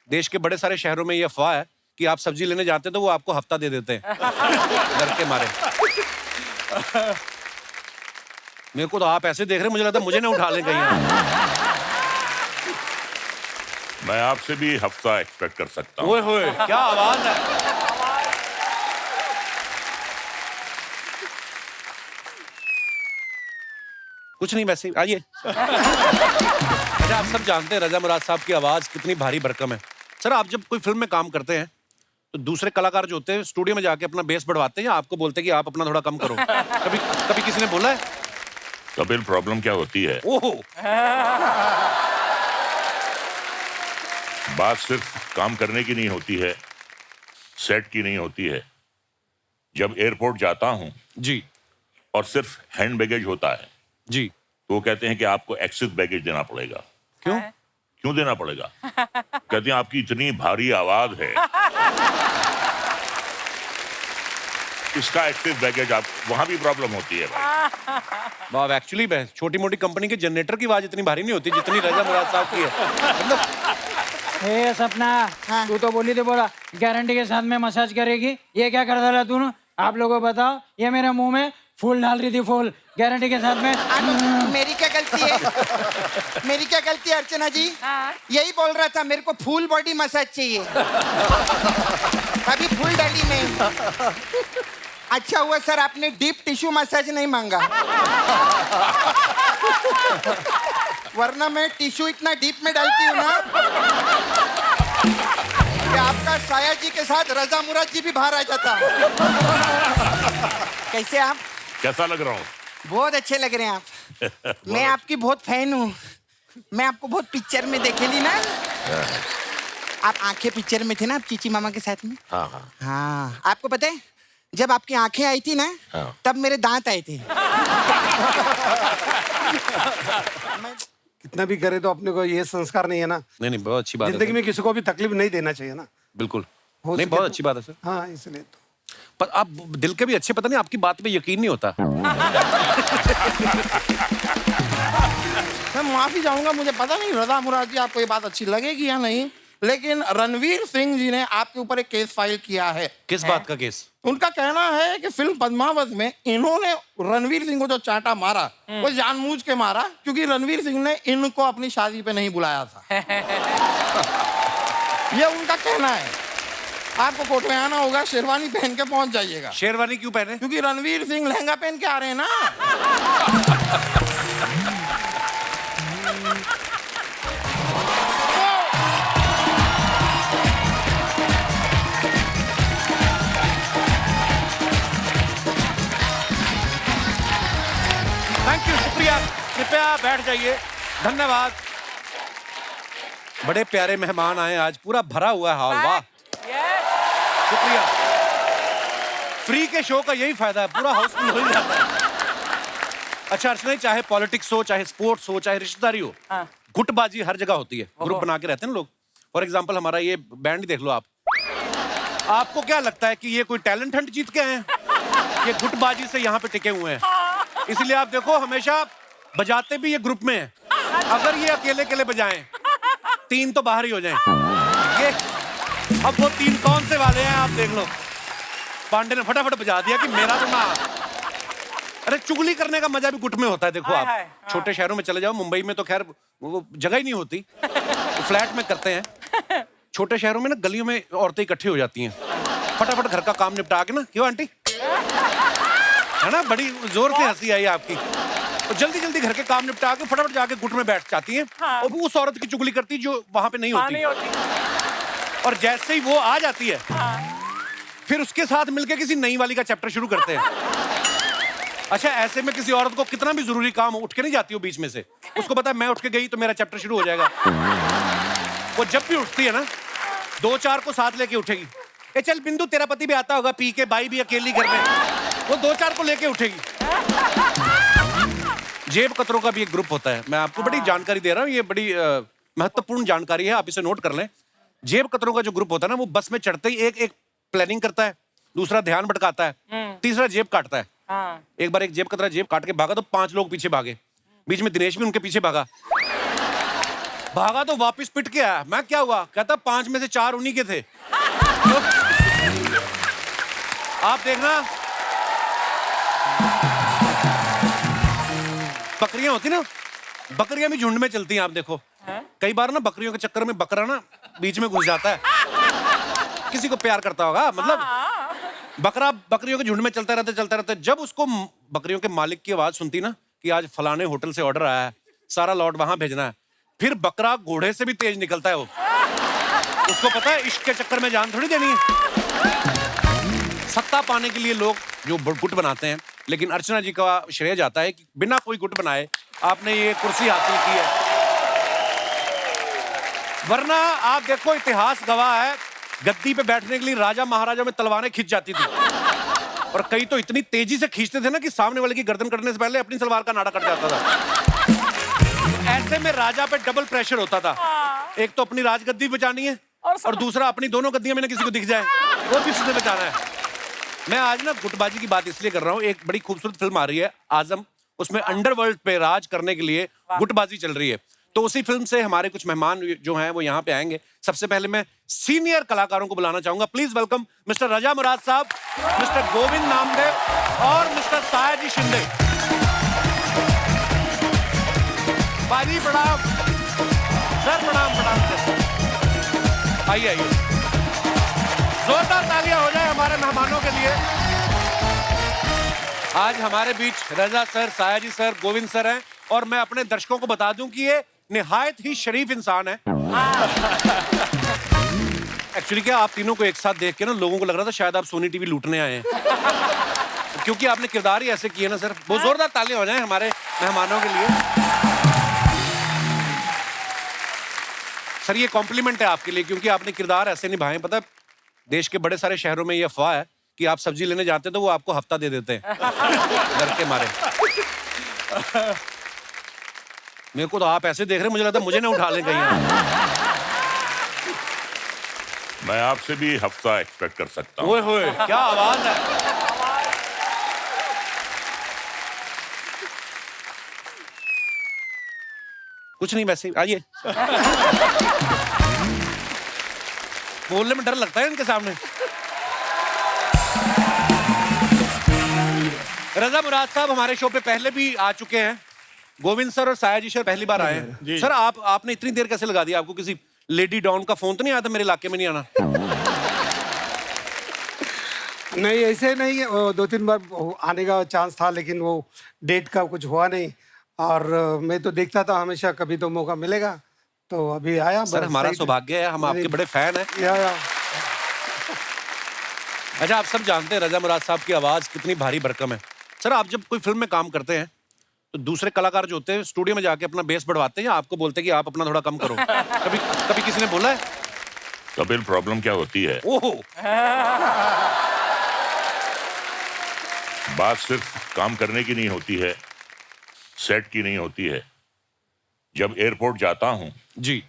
देश के बड़े सारे शहरों में ये अफवाह है कि आप सब्जी लेने जाते हैं तो वो आपको हफ्ता दे देते हैं डर के मारे। मेरे को तो आप ऐसे देख रहे हैं, मुझे लगता है मुझे ना उठा लें कहीं। मैं आपसे भी हफ्ता एक्सपेक्ट कर सकता हूँ। ओए होए, क्या आवाज है। कुछ नहीं, वैसे आइए। अच्छा, आप सब जानते हैं रजा मुराद साहब की आवाज कितनी भारी भरकम है। सर, आप जब कोई फिल्म में काम करते हैं तो दूसरे कलाकार जो होते हैं स्टूडियो में जाके अपना बेस बढ़वाते हैं या आपको बोलते हैं कि आप अपना थोड़ा कम करो? कभी कभी किसी ने बोला है? कपिल, प्रॉब्लम क्या होती है, ओहो, बात सिर्फ काम करने की नहीं होती है, सेट की नहीं होती है। जब एयरपोर्ट जाता हूँ जी और सिर्फ हैंड बैगेज होता है जी। तो वो कहते हैं कि आपको एक्सेस बैगेज देना पड़ेगा। क्यों? क्यों देना पड़ेगा? कहते हैं आपकी इतनी भारी आवाज है, इसका एक्सेस बैगेज। आप वहां भी प्रॉब्लम होती है भाई। वाह, एक्चुअली छोटी मोटी कंपनी के जनरेटर की आवाज इतनी भारी नहीं होती जितनी रजा मुराद साहब की है। मतलब हे सपना, तू तो बोली थी बोला गारंटी के साथ में मसाज करेगी, ये क्या कर डाला तूने? आप लोगों बताओ, ये मेरे मुंह में फूल डाल रही थी, फूल गारंटी के साथ में। मेरी क्या गलती है? मेरी क्या गलती है अर्चना जी? यही बोल रहा था, मेरे को फुल बॉडी मसाज चाहिए, अभी फुल डाली नहीं। अच्छा हुआ सर आपने डीप टिश्यू मसाज नहीं मांगा, वरना मैं टिश्यू इतना डीप में डालती हूँ ना कि आपका साया जी के साथ रजा मुराद जी भी बाहर आ जाता। कैसे आप? कैसा लग रहा हूँ? बहुत अच्छे लग रहे हैं आप। मैं आपकी बहुत फैन हूँ, मैं आपको बहुत पिक्चर में देखेली ना। आप आंखें पिक्चर में थे ना, आप चीची मामा के साथ में। हाँ, आपको पता है जब आपकी आंखें आई थी ना, तब मेरे दांत आए थे। कितना भी करे तो अपने को ये संस्कार नहीं है ना। नहीं नहीं, बहुत अच्छी बात है। जिंदगी में किसी को भी तकलीफ नहीं देना चाहिए ना। बिल्कुल हो नहीं, सके बहुत तो- अच्छी बात है सर। हाँ, इसलिए तो पर आप दिल के भी अच्छे, पता नहीं आपकी बात पे यकीन नहीं होता। मैं माफी चाहूंगा, मुझे पता नहीं रजा मुराद जी आपको ये बात अच्छी लगेगी या नहीं, लेकिन रणवीर सिंह जी ने आपके ऊपर एक केस फाइल किया है। किस बात का केस? उनका कहना है कि फिल्म पद्मावत में इन्होंने रणवीर सिंह को जो चांटा मारा वो जानबूझ के मारा, क्योंकि रणवीर सिंह ने इनको अपनी शादी पे नहीं बुलाया था। ये उनका कहना है। आपको कोर्ट में आना होगा, शेरवानी पहन के पहुंच जाइएगा। शेरवानी क्यों पहने? क्योंकि रणवीर सिंह लहंगा पहन के आ रहे हैं ना। थैंक यू, शुक्रिया। कृपया बैठ जाइए, धन्यवाद। बड़े प्यारे मेहमान आए आज, पूरा भरा हुआ है हॉल। वाह, शुक्रिया। फ्री के शो का यही फायदा है, पूरा हाउसफुल हो ही जाता है। अच्छा अर्चना, चाहे पॉलिटिक्स हो, चाहे स्पोर्ट्स हो, चाहे रिश्तेदारी हो, गुटबाजी हर जगह होती है। ग्रुप बना के रहते हैं ना लोग। फॉर एग्जाम्पल हमारा ये बैंड ही देख लो आप। आपको क्या लगता है कि ये कोई टैलेंट हंट जीत के आए हैं? ये गुटबाजी से यहाँ पे टिके हुए हैं। इसलिए आप देखो, हमेशा बजाते भी ये ग्रुप में हैं। अगर ये अकेले अकेले बजाएं, 3 तो बाहर ही हो जाएं। ये अब वो 3 कौन से वाले हैं आप देख लो। पांडे ने फटाफट बजा दिया कि मेरा तो ना। अरे चुगली करने का मजा भी गुट में होता है। देखो आप छोटे शहरों में चले जाओ, मुंबई में तो खैर वो जगह ही नहीं होती, तो फ्लैट में करते हैं। छोटे शहरों में ना गलियों में औरतें इकट्ठी हो जाती हैं, फटाफट घर का काम निपटा के ना। क्यों आंटी? है ना, बड़ी जोर से हंसी आई आपकी। तो जल्दी जल्दी घर के काम निपटा के फटाफट जाके गुट में बैठ जाती हैं। और वो उस औरत की चुगली करती जो वहां पे नहीं होती। और जैसे ही वो आ जाती है, फिर उसके साथ मिलके किसी नई वाली का चैप्टर शुरू करते हैं। अच्छा, ऐसे में किसी औरत को कितना भी जरूरी काम हो, उठ के नहीं जाती हो बीच में से। उसको पता है मैं उठ के गई तो मेरा चैप्टर शुरू हो जाएगा। वो जब भी उठती है ना, 2-4 को साथ लेके उठेगी। ए चल बिंदु, तेरा पति भी आता होगा पी के, बाई भी अकेली घर में। वो 2-4 को लेके उठेगी। जेब कतरों का भी एक ग्रुप होता है। मैं आपको बड़ी जानकारी दे रहा हूँ, ये बड़ी महत्वपूर्ण जानकारी है, आप इसे नोट कर लें। जेब कतरों का जो ग्रुप होता है ना, वो बस में चढ़ते ही एक प्लानिंग करता है, दूसरा ध्यान भटकाता है, तीसरा जेब काटता है। एक बार एक जेब कतरा जेब काट के भागा तो 5 लोग पीछे भागे। बीच में दिनेश भी उनके पीछे भागा। भागा तो वापस पिट के आया। मैं क्या हुआ? कहता 5 में से 4 उन्हीं के थे। आप देखना, बकरियां होती ना, बकरियां भी झुंड में चलती हैं। आप देखो कई बार ना बकरियों के चक्कर में बकरा ना बीच में घुस जाता है। किसी को प्यार करता होगा, मतलब बकरा बकरियों के झुंड में चलता रहता। जब उसको बकरियों के मालिक की आवाज सुनती ना कि आज फलाने होटल से ऑर्डर आया है, सारा लॉट वहां भेजना है, फिर बकरा घोड़े से भी तेज निकलता है। वो उसको पता है इश्क के चक्कर में जान थोड़ी देनी है। सत्ता पाने के लिए लोग जो गुट बनाते हैं, लेकिन अर्चना जी का श्रेय जाता है कि बिना कोई गुट बनाए आपने ये कुर्सी हासिल की है। वरना आप देखो, इतिहास गवाह है, गद्दी पे बैठने के लिए राजा महाराजा में तलवारें खिंच जाती थी, और कई तो इतनी तेजी से खींचते थे ना कि सामने वाले की गर्दन कटने से पहले अपनी सलवार का नाड़ा कट जाता था। ऐसे में राजा पे डबल प्रेशर होता था। एक तो अपनी राजगद्दी बचानी है, और दूसरा अपनी दोनों गद्दियां में ना किसी को दिख जाए वो भी उससे बचाना है। मैं आज ना गुटबाजी की बात इसलिए कर रहा हूँ, एक बड़ी खूबसूरत फिल्म आ रही है आजम, उसमें अंडरवर्ल्ड पे राज करने के लिए गुटबाजी चल रही है। तो उसी फिल्म से हमारे कुछ मेहमान जो हैं वो यहाँ पे आएंगे। सबसे पहले मैं सीनियर कलाकारों को बुलाना चाहूंगा। प्लीज वेलकम मिस्टर रजा मुराद साहब, मिस्टर गोविंद नामदेव और मिस्टर सायाजी शिंदे। बाजी प्रणाम सर, प्रणाम। आइए जोरदार तालियां हो जाए हमारे मेहमानों के लिए। आज हमारे बीच Raza sir, Sayaji sir, Govind sir हैं, और मैं अपने दर्शकों को बता दूं कि ये निहायत ही शरीफ इंसान है। एक्चुअली क्या, आप तीनों को एक साथ देख के ना लोगों को लग रहा था शायद आप सोनी टीवी लूटने आए हैं, क्योंकि आपने किरदार ही ऐसे किए ना सर। बहुत जोरदार तालियां हो जाए हमारे मेहमानों के लिए। सर ये कॉम्प्लीमेंट है आपके लिए, क्योंकि आपने किरदार ऐसे निभाए। पता है देश के बड़े सारे शहरों में ये अफवाह है कि आप सब्जी लेने जाते तो वो आपको हफ्ता दे देते हैं डर के मारे। मेरे को तो आप ऐसे देख रहे, मुझे लगता है मुझे ना उठा लें कहीं। मैं आपसे भी हफ्ता एक्सपेक्ट कर सकता हूँ। ओए होए, क्या आवाज है। कुछ नहीं, वैसे आइए। बोलने में डर लगता है इनके सामने। रजा मुराद साहब हमारे शो पे पहले भी आ चुके हैं। गोविंद सर और सायाजी सर पहली बार आए हैं। सर आपने इतनी देर कैसे लगा दी? आपको किसी लेडी डॉन का फोन तो नहीं आया था मेरे इलाके में नहीं आना? नहीं, ऐसे नहीं। 2-3 बार आने का चांस था, लेकिन वो डेट का कुछ हुआ नहीं। और मैं तो देखता था हमेशा, कभी तो मौका मिलेगा, तो अभी आया। सर हमारा सौभाग्य है, हम आपके बड़े फैन हैं। या। अच्छा, आप सब जानते हैं रजा मुराद साहब की आवाज कितनी भारी भरकम है। सर आप जब कोई फिल्म में काम करते हैं तो दूसरे कलाकार जो होते हैं स्टूडियो में जाके अपना बेस बढ़वाते हैं, या आपको बोलते हैं कि आप अपना थोड़ा कम करो? कभी किसी ने बोला है? कपिल, प्रॉब्लम क्या होती है, ओहो, बात सिर्फ काम करने की नहीं होती है, सेट की नहीं होती है। जब एयरपोर्ट जाता हूं जी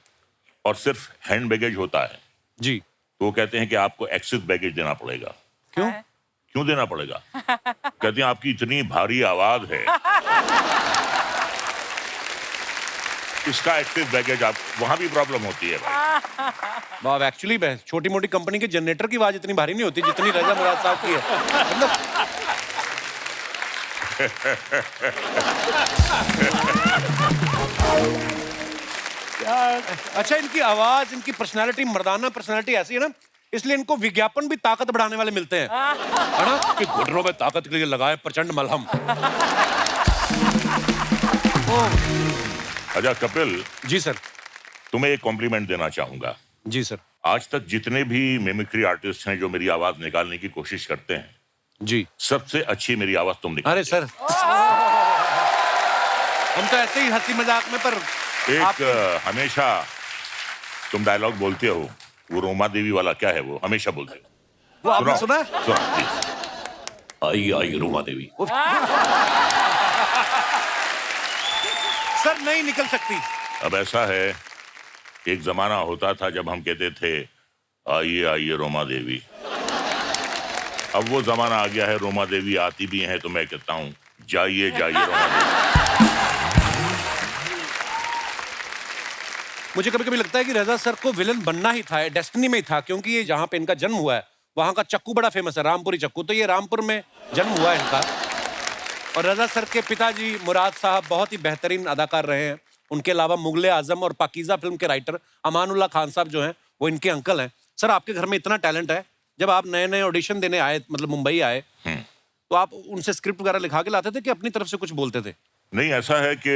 और सिर्फ हैंड बैगेज होता है जी, तो वो कहते हैं कि आपको एक्सेस बैगेज देना पड़ेगा। क्यों? क्यों देना पड़ेगा? कहते हैं आपकी इतनी भारी आवाज है, इसका एक्सेस बैगेज। आप वहां भी प्रॉब्लम होती है भाई। वाह, एक्चुअली छोटी मोटी कंपनी के जनरेटर की आवाज इतनी भारी नहीं होती जितनी रजा मुराद साहब की है। मतलब अच्छा, इनकी आवाज, इनकी पर्सनालिटी, मर्दाना पर्सनालिटी ऐसी है ना, इसलिए इनको विज्ञापन भी ताकत बढ़ाने वाले मिलते हैं, है ना, कि घुटनों में ताकत के लिए लगाए प्रचंड मलहम। अच्छा कपिल जी सर। तुम्हें एक कॉम्प्लीमेंट देना चाहूंगा। जी सर। आज तक जितने भी मिमिक्री आर्टिस्ट हैं जो मेरी आवाज निकालने की कोशिश करते हैं, जी, सबसे अच्छी मेरी आवाज तुम निकालते अरे सर हम तो ऐसे ही हंसी मजाक में, पर एक हमेशा तुम डायलॉग बोलते हो, वो रोमा देवी वाला क्या है, वो हमेशा बोलते हो। वो आपने सुना? आई आई रोमा देवी। सर नहीं निकल सकती। अब ऐसा है, एक जमाना होता था जब हम कहते थे आइए आइए रोमा देवी। अब वो जमाना आ गया है, रोमा देवी आती भी हैं तो मैं कहता हूँ जाइए जाइए रोमा देवी। मुझे कभी कभी लगता है कि रजा सर को विलन बनना ही था, डेस्टिनी में ही था, क्योंकि ये जहाँ पे इनका जन्म हुआ है वहाँ का चक्कू बड़ा फेमस है, रामपुरी चक्कू, तो ये रामपुर में जन्म हुआ है इनका। और रजा सर के पिताजी मुराद साहब बहुत ही बेहतरीन अदाकार रहे हैं। उनके अलावा मुगले आजम और पाकीज़ा फिल्म के राइटर अमानुल्लाह खान साहब जो हैं वो इनके अंकल हैं। सर आपके घर में इतना टैलेंट है, जब आप नए नए ऑडिशन देने आए, मतलब मुंबई आए, तो आप उनसे स्क्रिप्ट वगैरह लिखा के लाते थे कि अपनी तरफ से कुछ बोलते थे? नहीं, ऐसा है कि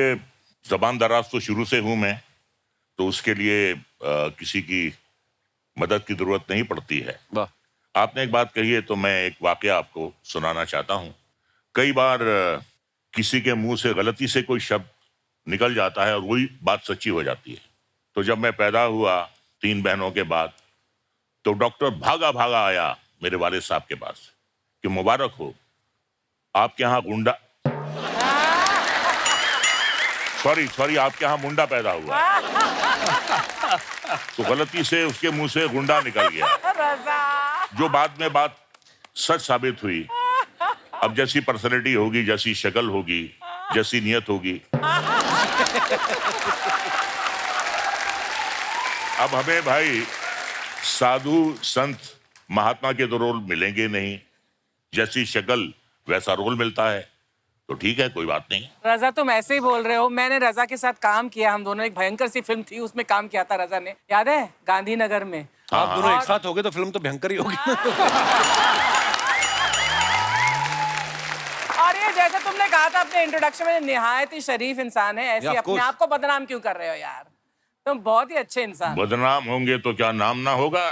जबान दराज तो शुरू से हूं मैं, तो उसके लिए किसी की मदद की जरूरत नहीं पड़ती है। वाह। आपने एक बात कही है तो मैं एक वाकया आपको सुनाना चाहता हूं। कई बार किसी के मुंह से गलती से कोई शब्द निकल जाता है और वही बात सच्ची हो जाती है। तो जब मैं पैदा हुआ 3 बहनों के बाद, तो डॉक्टर भागा भागा आया मेरे वालिद साहब के पास कि मुबारक हो, आपके यहाँ गुंडा सॉरी आपके यहाँ मुंडा पैदा हुआ। तो गलती से उसके मुंह से गुंडा निकल गया, जो बाद में बात सच साबित हुई। अब जैसी पर्सनैलिटी होगी, जैसी शक्ल होगी, जैसी नियत होगी, अब हमें भाई साधु संत महात्मा के तो रोल मिलेंगे नहीं, जैसी शक्ल वैसा रोल मिलता है, तो ठीक है, कोई बात नहीं। रजा तुम ऐसे ही बोल रहे हो, मैंने रजा के साथ काम किया, हम दोनों, एक भयंकर सी फिल्म थी उसमें काम किया था रजा ने, याद है, गांधीनगर में। आप दोनों एक साथ हो गए तो फिल्म तो भयंकर ही होगी। और ये जैसे तुमने कहा था अपने इंट्रोडक्शन में, निहायत ही शरीफ इंसान है, ऐसे अपने आप को बदनाम क्यों कर रहे हो यार? तुम बहुत ही अच्छे इंसान। बदनाम होंगे तो क्या नाम ना होगा?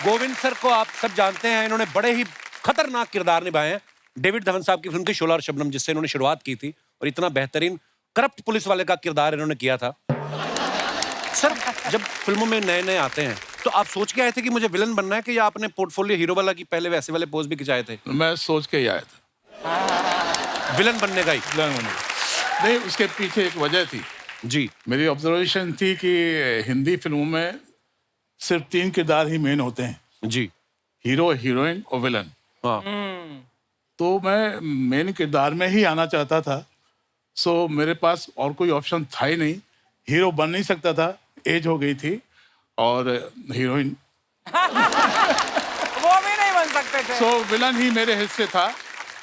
गोविंद सर को आप सब जानते हैं, इन्होंने बड़े ही खतरनाक किरदार निभाए हैं। डेविड धवन साहब की फिल्म थी शोला और शबनम, जिससे इन्होंने शुरुआत की थी, और इतना बेहतरीन करप्ट पुलिस वाले का किरदार इन्होंने किया था। सर जब फिल्मों में नए नए आते हैं तो आप सोच के आए थे कि मुझे विलन बनना है, कि या आपने पोर्टफोलियो हीरो वाला की पहले वैसे वाले पोज भी खिंचाए थे? मैं सोच के ही आया था विलन बनने का ही? विलन बनने का। नहीं, उसके पीछे एक वजह थी जी। मेरी ऑब्जर्वेशन थी कि हिंदी फिल्मों में सिर्फ 3 किरदार ही मेन होते हैं जी, हीरो, हीरोइन और विलन। हाँ। तो मैं मेन किरदार में ही आना चाहता था, सो मेरे पास और कोई ऑप्शन था ही नहीं। हीरो बन नहीं सकता था, एज हो गई थी, और हीरोइन वो भी नहीं बन सकते थे। सो विलन ही मेरे हिस्से था,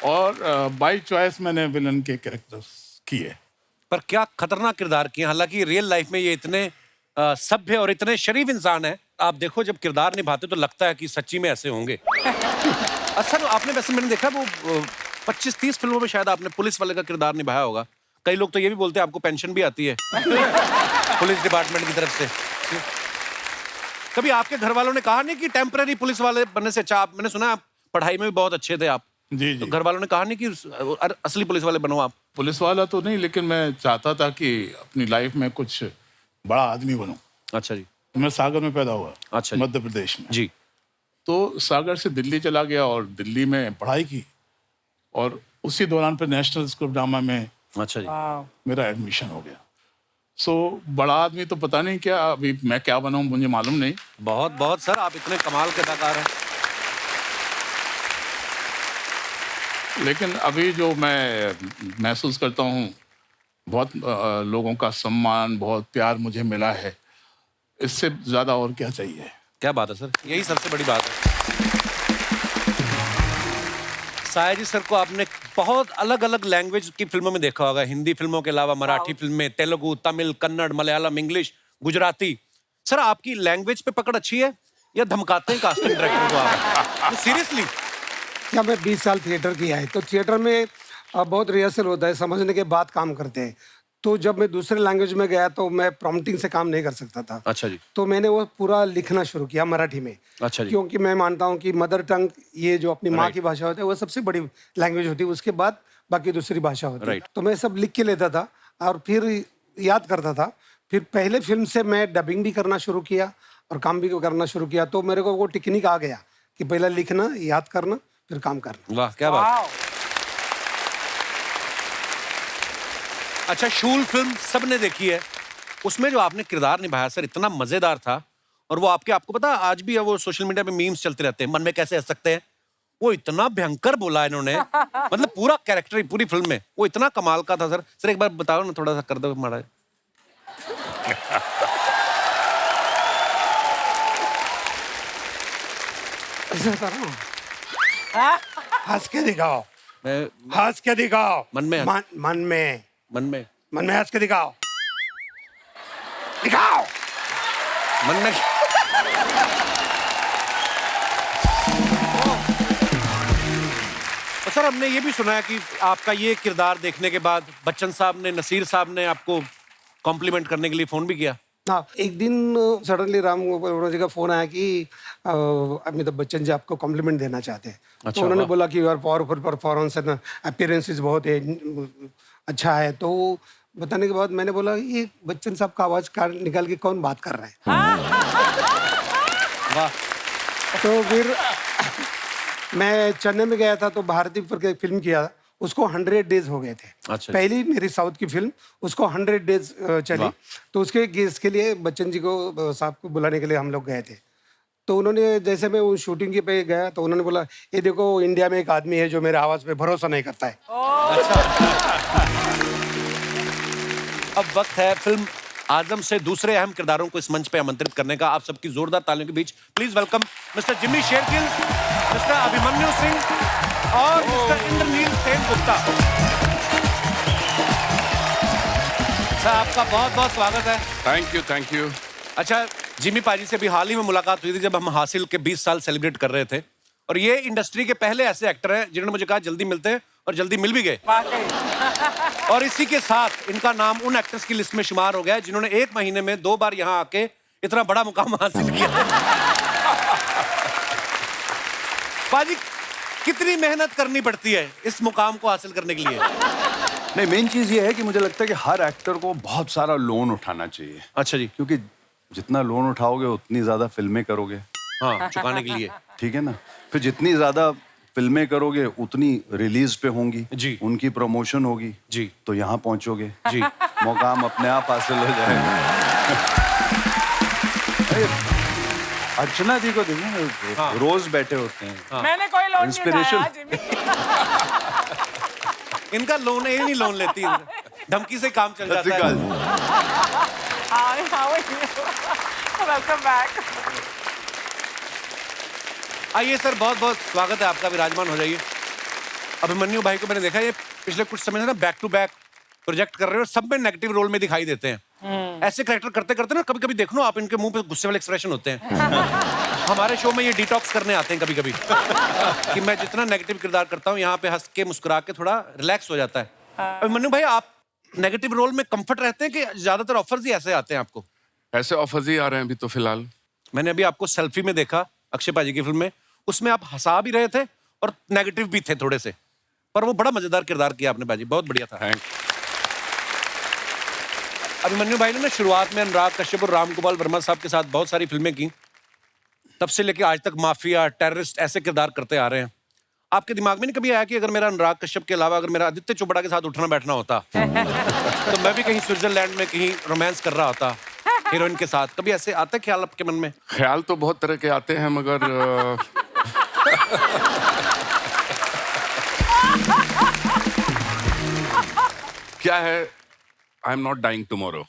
और बाय चॉइस मैंने विलन के कैरेक्टर्स किए। पर क्या खतरनाक किरदार किए। हालांकि रियल लाइफ में ये इतने सभ्य और इतने शरीफ इंसान है, आप देखो जब किरदार निभाते तो लगता है कि सच्ची में ऐसे होंगे। सर आपने, वैसे मैंने देखा वो 25-30 फिल्मों में शायद आपने पुलिस वाले का किरदार निभाया होगा। कई लोग तो ये भी बोलते हैं आपको पेंशन भी आती है पुलिस डिपार्टमेंट की तरफ से। कभी आपके घर वालों ने कहा नहीं कि टेम्पररी पुलिस वाले बनने से अच्छा, मैंने सुना आप पढ़ाई में भी बहुत अच्छे थे आप, जी तो घर वालों ने कहा नहीं कि असली पुलिस वाले बनो आप? पुलिस वाला तो नहीं, लेकिन मैं चाहता था कि अपनी लाइफ में कुछ बड़ा आदमी बनूं। अच्छा जी। मैं सागर में पैदा हुआ, अच्छा मध्य प्रदेश में जी। तो सागर से दिल्ली चला गया और दिल्ली में पढ़ाई की, और उसी दौरान पे नेशनल स्कूल ड्रामा में अच्छा जी मेरा एडमिशन हो गया। सो बड़ा आदमी तो पता नहीं क्या, अभी मैं क्या बनाऊं मुझे मालूम नहीं। बहुत बहुत सर, आप इतने कमाल के अदाकार हैं। लेकिन अभी जो मैं महसूस करता हूँ, बहुत लोगों का सम्मान, बहुत प्यार मुझे मिला है, इससे ज़्यादा और क्या चाहिए? क्या बात है सर, यही सबसे बड़ी बात है। सायाजी सर को आपने बहुत अलग अलग लैंग्वेज की फिल्मों में देखा होगा, हिंदी फिल्मों के अलावा मराठी फिल्म में, तेलुगु, तमिल, कन्नड़, मलयालम, इंग्लिश, गुजराती। सर आपकी लैंग्वेज पे पकड़ अच्छी है या धमकाते हैं कास्टिंग डायरेक्टर को आप? सीरियसली? क्या मैं 20 साल थिएटर किया है, तो थिएटर में बहुत रिहर्सल होता है, समझने के बाद काम करते हैं। तो जब मैं दूसरे लैंग्वेज में गया तो मैं प्रॉम्प्टिंग से काम नहीं कर सकता था। अच्छा जी। तो मैंने वो पूरा लिखना शुरू किया मराठी में। अच्छा जी। क्योंकि मैं मानता हूँ कि मदर टंग, ये जो अपनी माँ की भाषा होती है, वो सबसे बड़ी लैंग्वेज होती है, उसके बाद बाकी दूसरी भाषा होती है। तो मैं सब लिख के लेता था और फिर याद करता था। फिर पहले फिल्म से मैं डबिंग भी करना शुरू किया और काम भी करना शुरू किया, तो मेरे को वो टेक्निक आ गया कि पहले लिखना, याद करना, फिर काम करना। वाह क्या बात। अच्छा, शूल फिल्म सबने देखी है, उसमें जो आपने किरदार निभाया सर इतना मजेदार था, और वो आपको पता आज भी है, वो सोशल मीडिया पे मीम्स चलते रहते हैं, मन में कैसे हंस सकते हैं, वो इतना भयंकर बोला इन्होंने, मतलब पूरा कैरेक्टर पूरी फिल्म में वो इतना कमाल का था। सर एक बार बताओ ना, थोड़ा सा कर दो माड़ा। ऐसे बता रहा हूँ, हंस के दिखाओ, हंस के दिखाओ, मन में हंस के दिखाओ, दिखाओ मन में। और सर हमने ये भी सुना है कि आपका ये किरदार देखने के बाद बच्चन साहब ने, नसीर साहब ने आपको कॉम्प्लीमेंट करने के लिए फोन भी किया। हाँ, एक दिन सडनली राम गोपाल वर्मा जी का फोन आया कि अमिताभ बच्चन जी आपको कॉम्प्लीमेंट देना चाहते हैं। अच्छा, तो उन्होंने बोला कि यार पावरफुल परफॉर्मेंस है ना, अपीयरेंसेस बहुत है, अच्छा है। तो बताने के बाद मैंने बोला ये बच्चन साहब का आवाज निकाल के कौन बात कर रहा है। वाह। तो फिर मैं चेन्नई में गया था, तो भारतीय पर फिल्म किया, उसको 100 डेज हो गए थे। अच्छा। पहली मेरी साउथ की फिल्म, उसको 100 डेज चली। तो उसके इसके लिए बच्चन जी को साहब को बुलाने के लिए हम लोग गए थे। तो उन्होंने, जैसे मैं वो शूटिंग के पे गया, तो उन्होंने बोला ये देखो इंडिया में एक आदमी है जो मेरे आवाज पे भरोसा नहीं करता है। अब वक्त है फिल्म आजम से दूसरे अहम किरदारों को इस मंच पे आमंत्रित करने का। आप सबकी जोरदार तालियों के बीच please welcome mister Jimmy Shergill, mister Abhimanyu Singh और मिस्टर इंद्रनील सेनगुप्ता। सर आपका बहुत बहुत स्वागत है। Thank you. अच्छा, जिम्मी पाजी से भी हाल ही में मुलाकात हुई थी जब हम हासिल के 20 साल सेलिब्रेट कर रहे थे, और ये इंडस्ट्री के पहले ऐसे एक्टर हैं जिन्होंने मुझे कहा जल्दी मिलते हैं, और जल्दी मिल भी गए। और इसी के साथ इनका नाम उन एक्टर्स की लिस्ट में शुमार हो गया है जिन्होंने 1 महीने में 2 बार यहाँ आके इतना बड़ा मुकाम हासिल किया। पाजी, कितनी मेहनत करनी पड़ती है इस मुकाम को हासिल करने के लिए? नहीं, मेन चीज ये है कि मुझे लगता है कि हर एक्टर को बहुत सारा लोन उठाना चाहिए। अच्छा जी। क्योंकि जितना लोन उठाओगे उतनी ज्यादा फिल्में करोगे। हाँ, चुकाने के लिए। ठीक है ना। फिर जितनी ज्यादा फिल्में करोगे उतनी रिलीज पे होंगी जी, उनकी प्रमोशन होगी जी, तो यहाँ पहुंचोगे जी, मुकाम अपने आप हासिल हो जाएगा। अर्चना जी को देखो, हाँ, रोज बैठे होते हैं। हाँ, मैंने कोई लोन इंस्पिरेशन। इनका लोन है, नहीं लोन लेती, धमकी से काम चल जाता है। Welcome back. आइए सर, बहुत बहुत स्वागत है आपका, विराजमान हो जाइए। अभिमन्यु भाई को मैंने देखा ये पिछले कुछ समय से ना बैक टू बैक प्रोजेक्ट कर रहे हो, और सब में नेगेटिव रोल में दिखाई देते हैं। ऐसे कैरेक्टर करते करते ना कभी कभी देखो आप इनके मुंह पे गुस्से वाले एक्सप्रेशन होते हैं। हमारे शो में ये डिटॉक्स करने आते हैं कभी कभी कि मैं जितना नेगेटिव किरदार करता हूँ यहाँ पे हंस के मुस्कुरा के थोड़ा रिलैक्स हो जाता है। अभिमन्यु भाई, आप नेगेटिव रोल में कंफर्ट रहते हैं कि ज्यादातर ऑफर्स ही ऐसे आते हैं आपको? ऐसे ऑफर्स ही आ रहे हैं अभी तो फिलहाल। मैंने अभी आपको सेल्फी में देखा अक्षय पाजी की फिल्म में, उसमें आप हंसा भी रहे थे और नेगेटिव भी थे थोड़े से, पर वो बड़ा मजेदार किरदार किया आपने पाजी, बहुत बढ़िया था। अभिमन्यु भाई ने ना शुरुआत में अनुराग कश्यप और राम गोपाल वर्मा साहब के साथ बहुत सारी फिल्में की, तब से लेके आज तक माफिया, टेररिस्ट ऐसे किरदार करते आ रहे हैं। आपके दिमाग में नहीं कभी आया कि अगर मेरा अनुराग कश्यप के अलावा अगर मेरा आदित्य चोपड़ा के साथ उठना बैठना होता तो मैं भी कहीं स्विट्जरलैंड में कहीं रोमांस कर रहा होता हीरोइन के साथ? कभी ऐसे आता है ख्याल आपके मन में? ख्याल तो बहुत तरह के आते हैं, मगर क्या है, I am not dying tomorrow.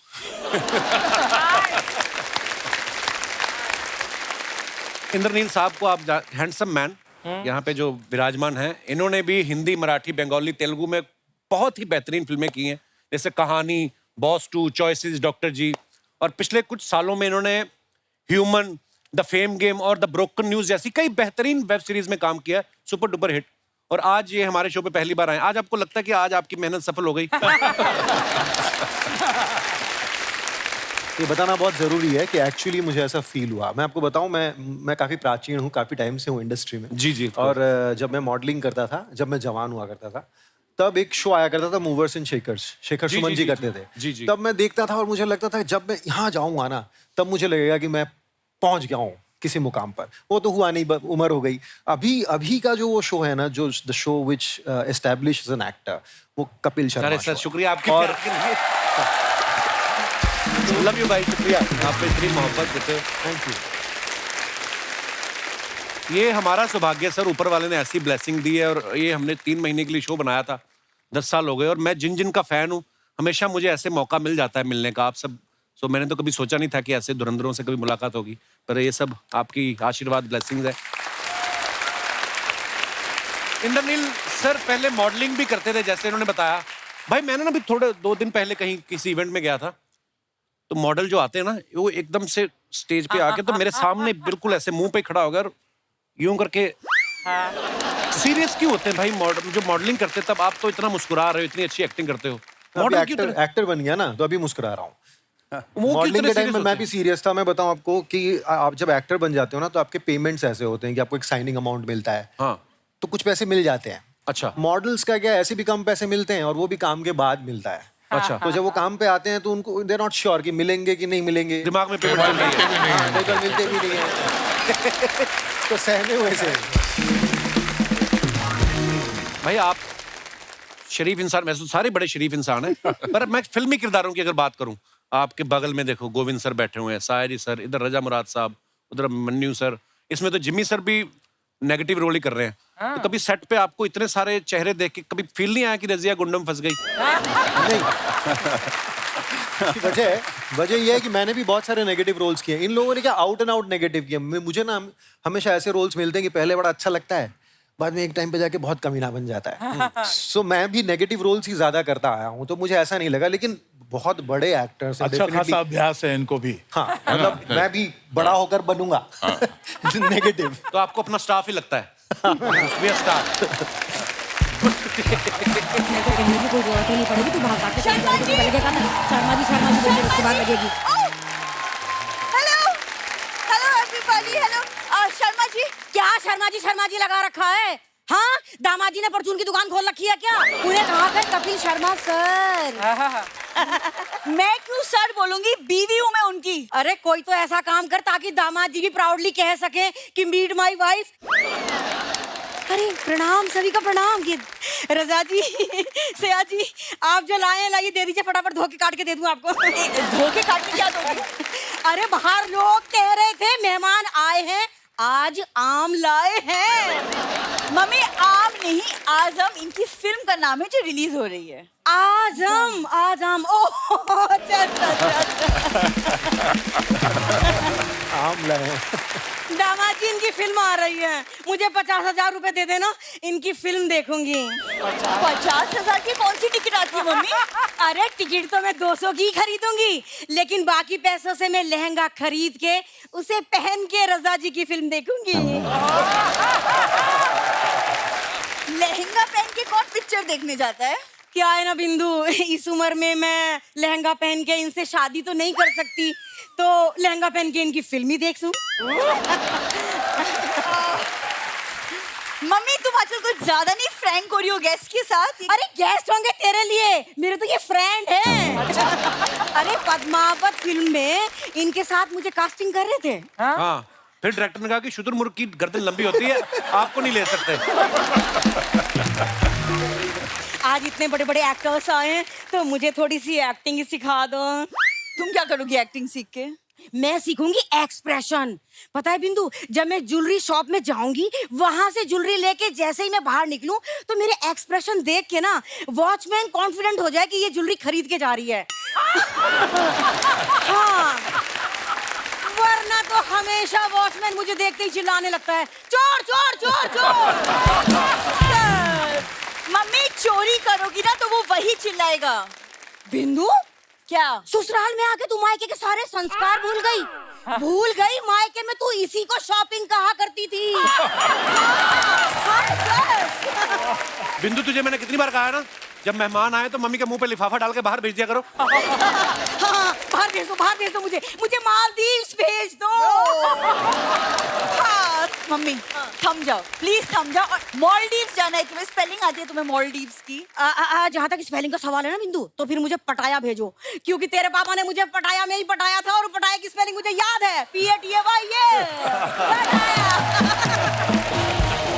Indraneel साहब को आप हैंडसम मैन यहाँ पे जो विराजमान हैं, इन्होंने भी हिंदी, मराठी, बंगाली, तेलुगु में बहुत ही बेहतरीन फिल्में की हैं, जैसे कहानी, बॉस 2, चॉइसेस, डॉक्टर जी, और पिछले कुछ सालों में इन्होंने ह्यूमन, द फेम गेम और द ब्रोकन न्यूज जैसी कई बेहतरीन वेब सीरीज में काम किया, सुपर डुपर हिट। और आज ये हमारे शो पे पहली बार आए। आज आपको लगता है कि आज आपकी मेहनत सफल हो गई? ये बताना बहुत ज़रूरी है कि एक्चुअली मुझे ऐसा फील हुआ। मैं आपको बताऊं, मैं काफ़ी प्राचीन हूँ, काफ़ी टाइम से हूँ इंडस्ट्री में। जी जी। और जब मैं मॉडलिंग करता था, जब मैं जवान हुआ करता था, तब एक शो आया करता था movers and shakers, Shekhar Suman ji करते थे। जी जी। तब मैं देखता था और मुझे लगता था जब मैं यहाँ जाऊँगा ना, तब मुझे लगेगा कि मैं पहुँच गया हूँ किसी मुकाम पर। वो तो हुआ नहीं, उम्र हो गई। अभी का जो वो शो है ना, जो the show which establish as an actor, वो कपिल शर्मा। अरे सर, शुक्रिया आपके प्यार के लिए। लव यू भाई, शुक्रिया आप पे इतनी मोहब्बत देते हो। Thank you. ये हमारा सौभाग्य सर, ऊपर वाले ने ऐसी ब्लेसिंग दी है। और ये हमने 3 महीने के लिए शो बनाया था, 10 साल हो गए, और मैं जिन जिन का फैन हूँ हमेशा मुझे ऐसे मौका मिल जाता है मिलने का आप सब। सो मैंने तो कभी सोचा नहीं था कि ऐसे धुरंधरों से कभी मुलाकात होगी, पर ये सब आपकी आशीर्वाद, ब्लेसिंग्स है। इंद्रनील सर पहले मॉडलिंग भी करते थे, जैसे इन्होंने बताया। भाई मैंने ना भी थोड़े 2 दिन पहले कहीं किसी इवेंट में गया था, तो मॉडल जो आते हैं ना, वो एकदम से स्टेज पे आके तो मेरे सामने बिल्कुल ऐसे मुंह पे खड़ा हो गया और यूं करके। सीरियस क्यों होते हैं भाई जो मॉडलिंग करते हैं? तब आप तो इतना मुस्कुरा रहे हो, इतनी अच्छी एक्टिंग करते हो। मॉडल एक्टर बन गया ना, तो अभी मुस्कुरा रहा हूँ। वो मॉडलिंग के टाइम में मैं भी सीरियस था। मैं बताऊं आपको कि आप जब एक्टर बन जाते हो ना, तो आपके पेमेंट्स ऐसे होते हैं कि आपको एक साइनिंग अमाउंट मिलता है। हाँ। तो कुछ पैसे मिल जाते हैं। अच्छा। मॉडल्स का क्या, ऐसे भी कम पैसे मिलते हैं, और वो भी काम के बाद मिलता है। अच्छा। तो जब वो काम पे आते हैं तो उनको दे नॉट श्योर कि मिलेंगे कि नहीं मिलेंगे, दिमाग में पेमेंट मिलते भी नहीं है। मिलते भी नहीं है। तो सहमे हुए से। भाई आप शरीफ इंसान, वैसे तो सारे बड़े शरीफ इंसान हैं, पर मैं फिल्मी किरदारों की अगर बात करूं, आपके बगल में देखो गोविंद सर बैठे हुए हैं, सायरी सर, इधर रजा मुराद साहब, उधर मन्नू सर, इसमें तो जिम्मी सर भी नेगेटिव रोल ही कर रहे हैं। तो कभी सेट पे आपको इतने सारे चेहरे देख के कभी फील नहीं आया कि रजिया गुंडम फंस गई? नहीं। वजह यह है कि मैंने भी बहुत सारे नेगेटिव रोल्स किए। इन लोगों ने क्या आउट एंड आउट नेगेटिव किए। मुझे ना हमेशा ऐसे रोल्स मिलते हैं कि पहले बड़ा अच्छा लगता है, बाद में एक टाइम पे जाके बहुत कमीना बन जाता है। सो मैं भी नेगेटिव रोल्स ही ज्यादा करता आया हूँ, तो मुझे ऐसा नहीं लगा। लेकिन बहुत बड़े एक्टर्स हैं, अच्छा खासा अभ्यास है इनको भी। हाँ, मतलब मैं भी बड़ा होकर बनूंगा नेगेटिव। तो आपको अपना स्टाफ ही लगता है? We are staff। कोई जरूरत ही नहीं पड़ेगी, तू वहाँ काट के लगेगा ना, शर्मा जी बोलने उसके बाद लगेगी। Hello everybody, hello. Sharma ji, क्या शर्मा जी लगा रखा है? हाँ, दामाद जी ने परचून की दुकान खोल रखी है क्या? उन्हें कहा कर कपिल शर्मा सर। मैं क्यों सर बोलूंगी, बीवी हूँ मैं उनकी। अरे कोई तो ऐसा काम कर ताकि दामाद जी भी प्राउडली कह सके कि मीट माय वाइफ। अरे प्रणाम, सभी का प्रणाम। ये रजा जी, सया जी, आप जो लाए लाइए दे दीजिए, फटाफट धो के काट के दे दूं आपको। धो के काट के क्या दोगे? अरे बाहर लोग कह रहे थे मेहमान आए हैं, आज आम लाए हैं। मम्मी आम नहीं, आजम इनकी फिल्म का नाम है जो रिलीज हो रही है। आजम। ओह अच्छा। आम लाए। दामाद जी इनकी फिल्म आ रही है, मुझे 50,000 रुपए दे देना, इनकी फिल्म देखूंगी। 50,000 की कौन सी टिकट आती है मम्मी? अरे टिकट तो मैं 200 की खरीदूंगी, लेकिन बाकी पैसों से मैं लहंगा खरीद के उसे पहन के रजा जी की फिल्म देखूंगी। लहंगा पहन के कौन पिक्चर देखने जाता है? क्या है ना बिंदु, इस उम्र में मैं लहंगा पहन के इनसे शादी तो नहीं कर सकती, तो लहंगा पहन के इनकी फिल्म ही देख लूं। मम्मी तुम आजकल कुछ ज्यादा नहीं फ्रैंक हो रही हो गेस्ट के साथ। अरे गेस्ट होंगे तेरे लिए, मेरे तो ये फ्रेंड है। अरे पद्मावत फिल्म में इनके साथ मुझे कास्टिंग कर रहे थे। हाँ, फिर डायरेक्टर ने कहा कि शुतुरमुर्ग की गर्दन लंबी होती है, आपको नहीं ले सकते। आज इतने बड़े बड़े एक्टर्स आए हैं, तो मुझे थोड़ी सी एक्टिंग सिखा दो। तुम क्या करोगी एक्टिंग सीख के? मैं सीखूंगी एक्सप्रेशन। पता है बिंदु, जब मैं ज्वेलरी शॉप में जाऊंगी, वहां से ज्वेलरी लेके जैसे ही मैं बाहर निकलूं, तो मेरे एक्सप्रेशन देख के ना वॉचमैन कॉन्फिडेंट हो जाए कि ये ज्वेलरी खरीद के जा रही है। हाँ, वरना तो हमेशा वॉचमैन मुझे देखते ही चिल्लाने लगता है, चोर चोर चोर चोर। मम्मी चोरी करोगी ना तो वो वही चिल्लाएगा। बिंदु क्या? ससुराल में आके तू मायके के सारे संस्कार भूल गई? भूल गई? मायके में तू इसी को शॉपिंग कहा करती थी। बिंदु तुझे मैंने कितनी बार कहा है ना, जब मेहमान आए तो मम्मी के मुंह पे लिफाफा डाल के बाहर भेज दिया करो। हाँ, बाहर भेज दो मुझे मालदीव्स भेज दो। हाँ, मम्मी थम जाओ, प्लीज थम जाओ। और मॉलडीव्स जाना है तुम्हें? स्पेलिंग आती है तुम्हें मॉलडीव्स की? जहाँ तक स्पेलिंग का सवाल है ना बिंदु, तो फिर मुझे पटाया भेजो, क्योंकि तेरे पापा ने मुझे पटाया में ही पटाया था, और पटाया की स्पेलिंग मुझे याद है, PATAY।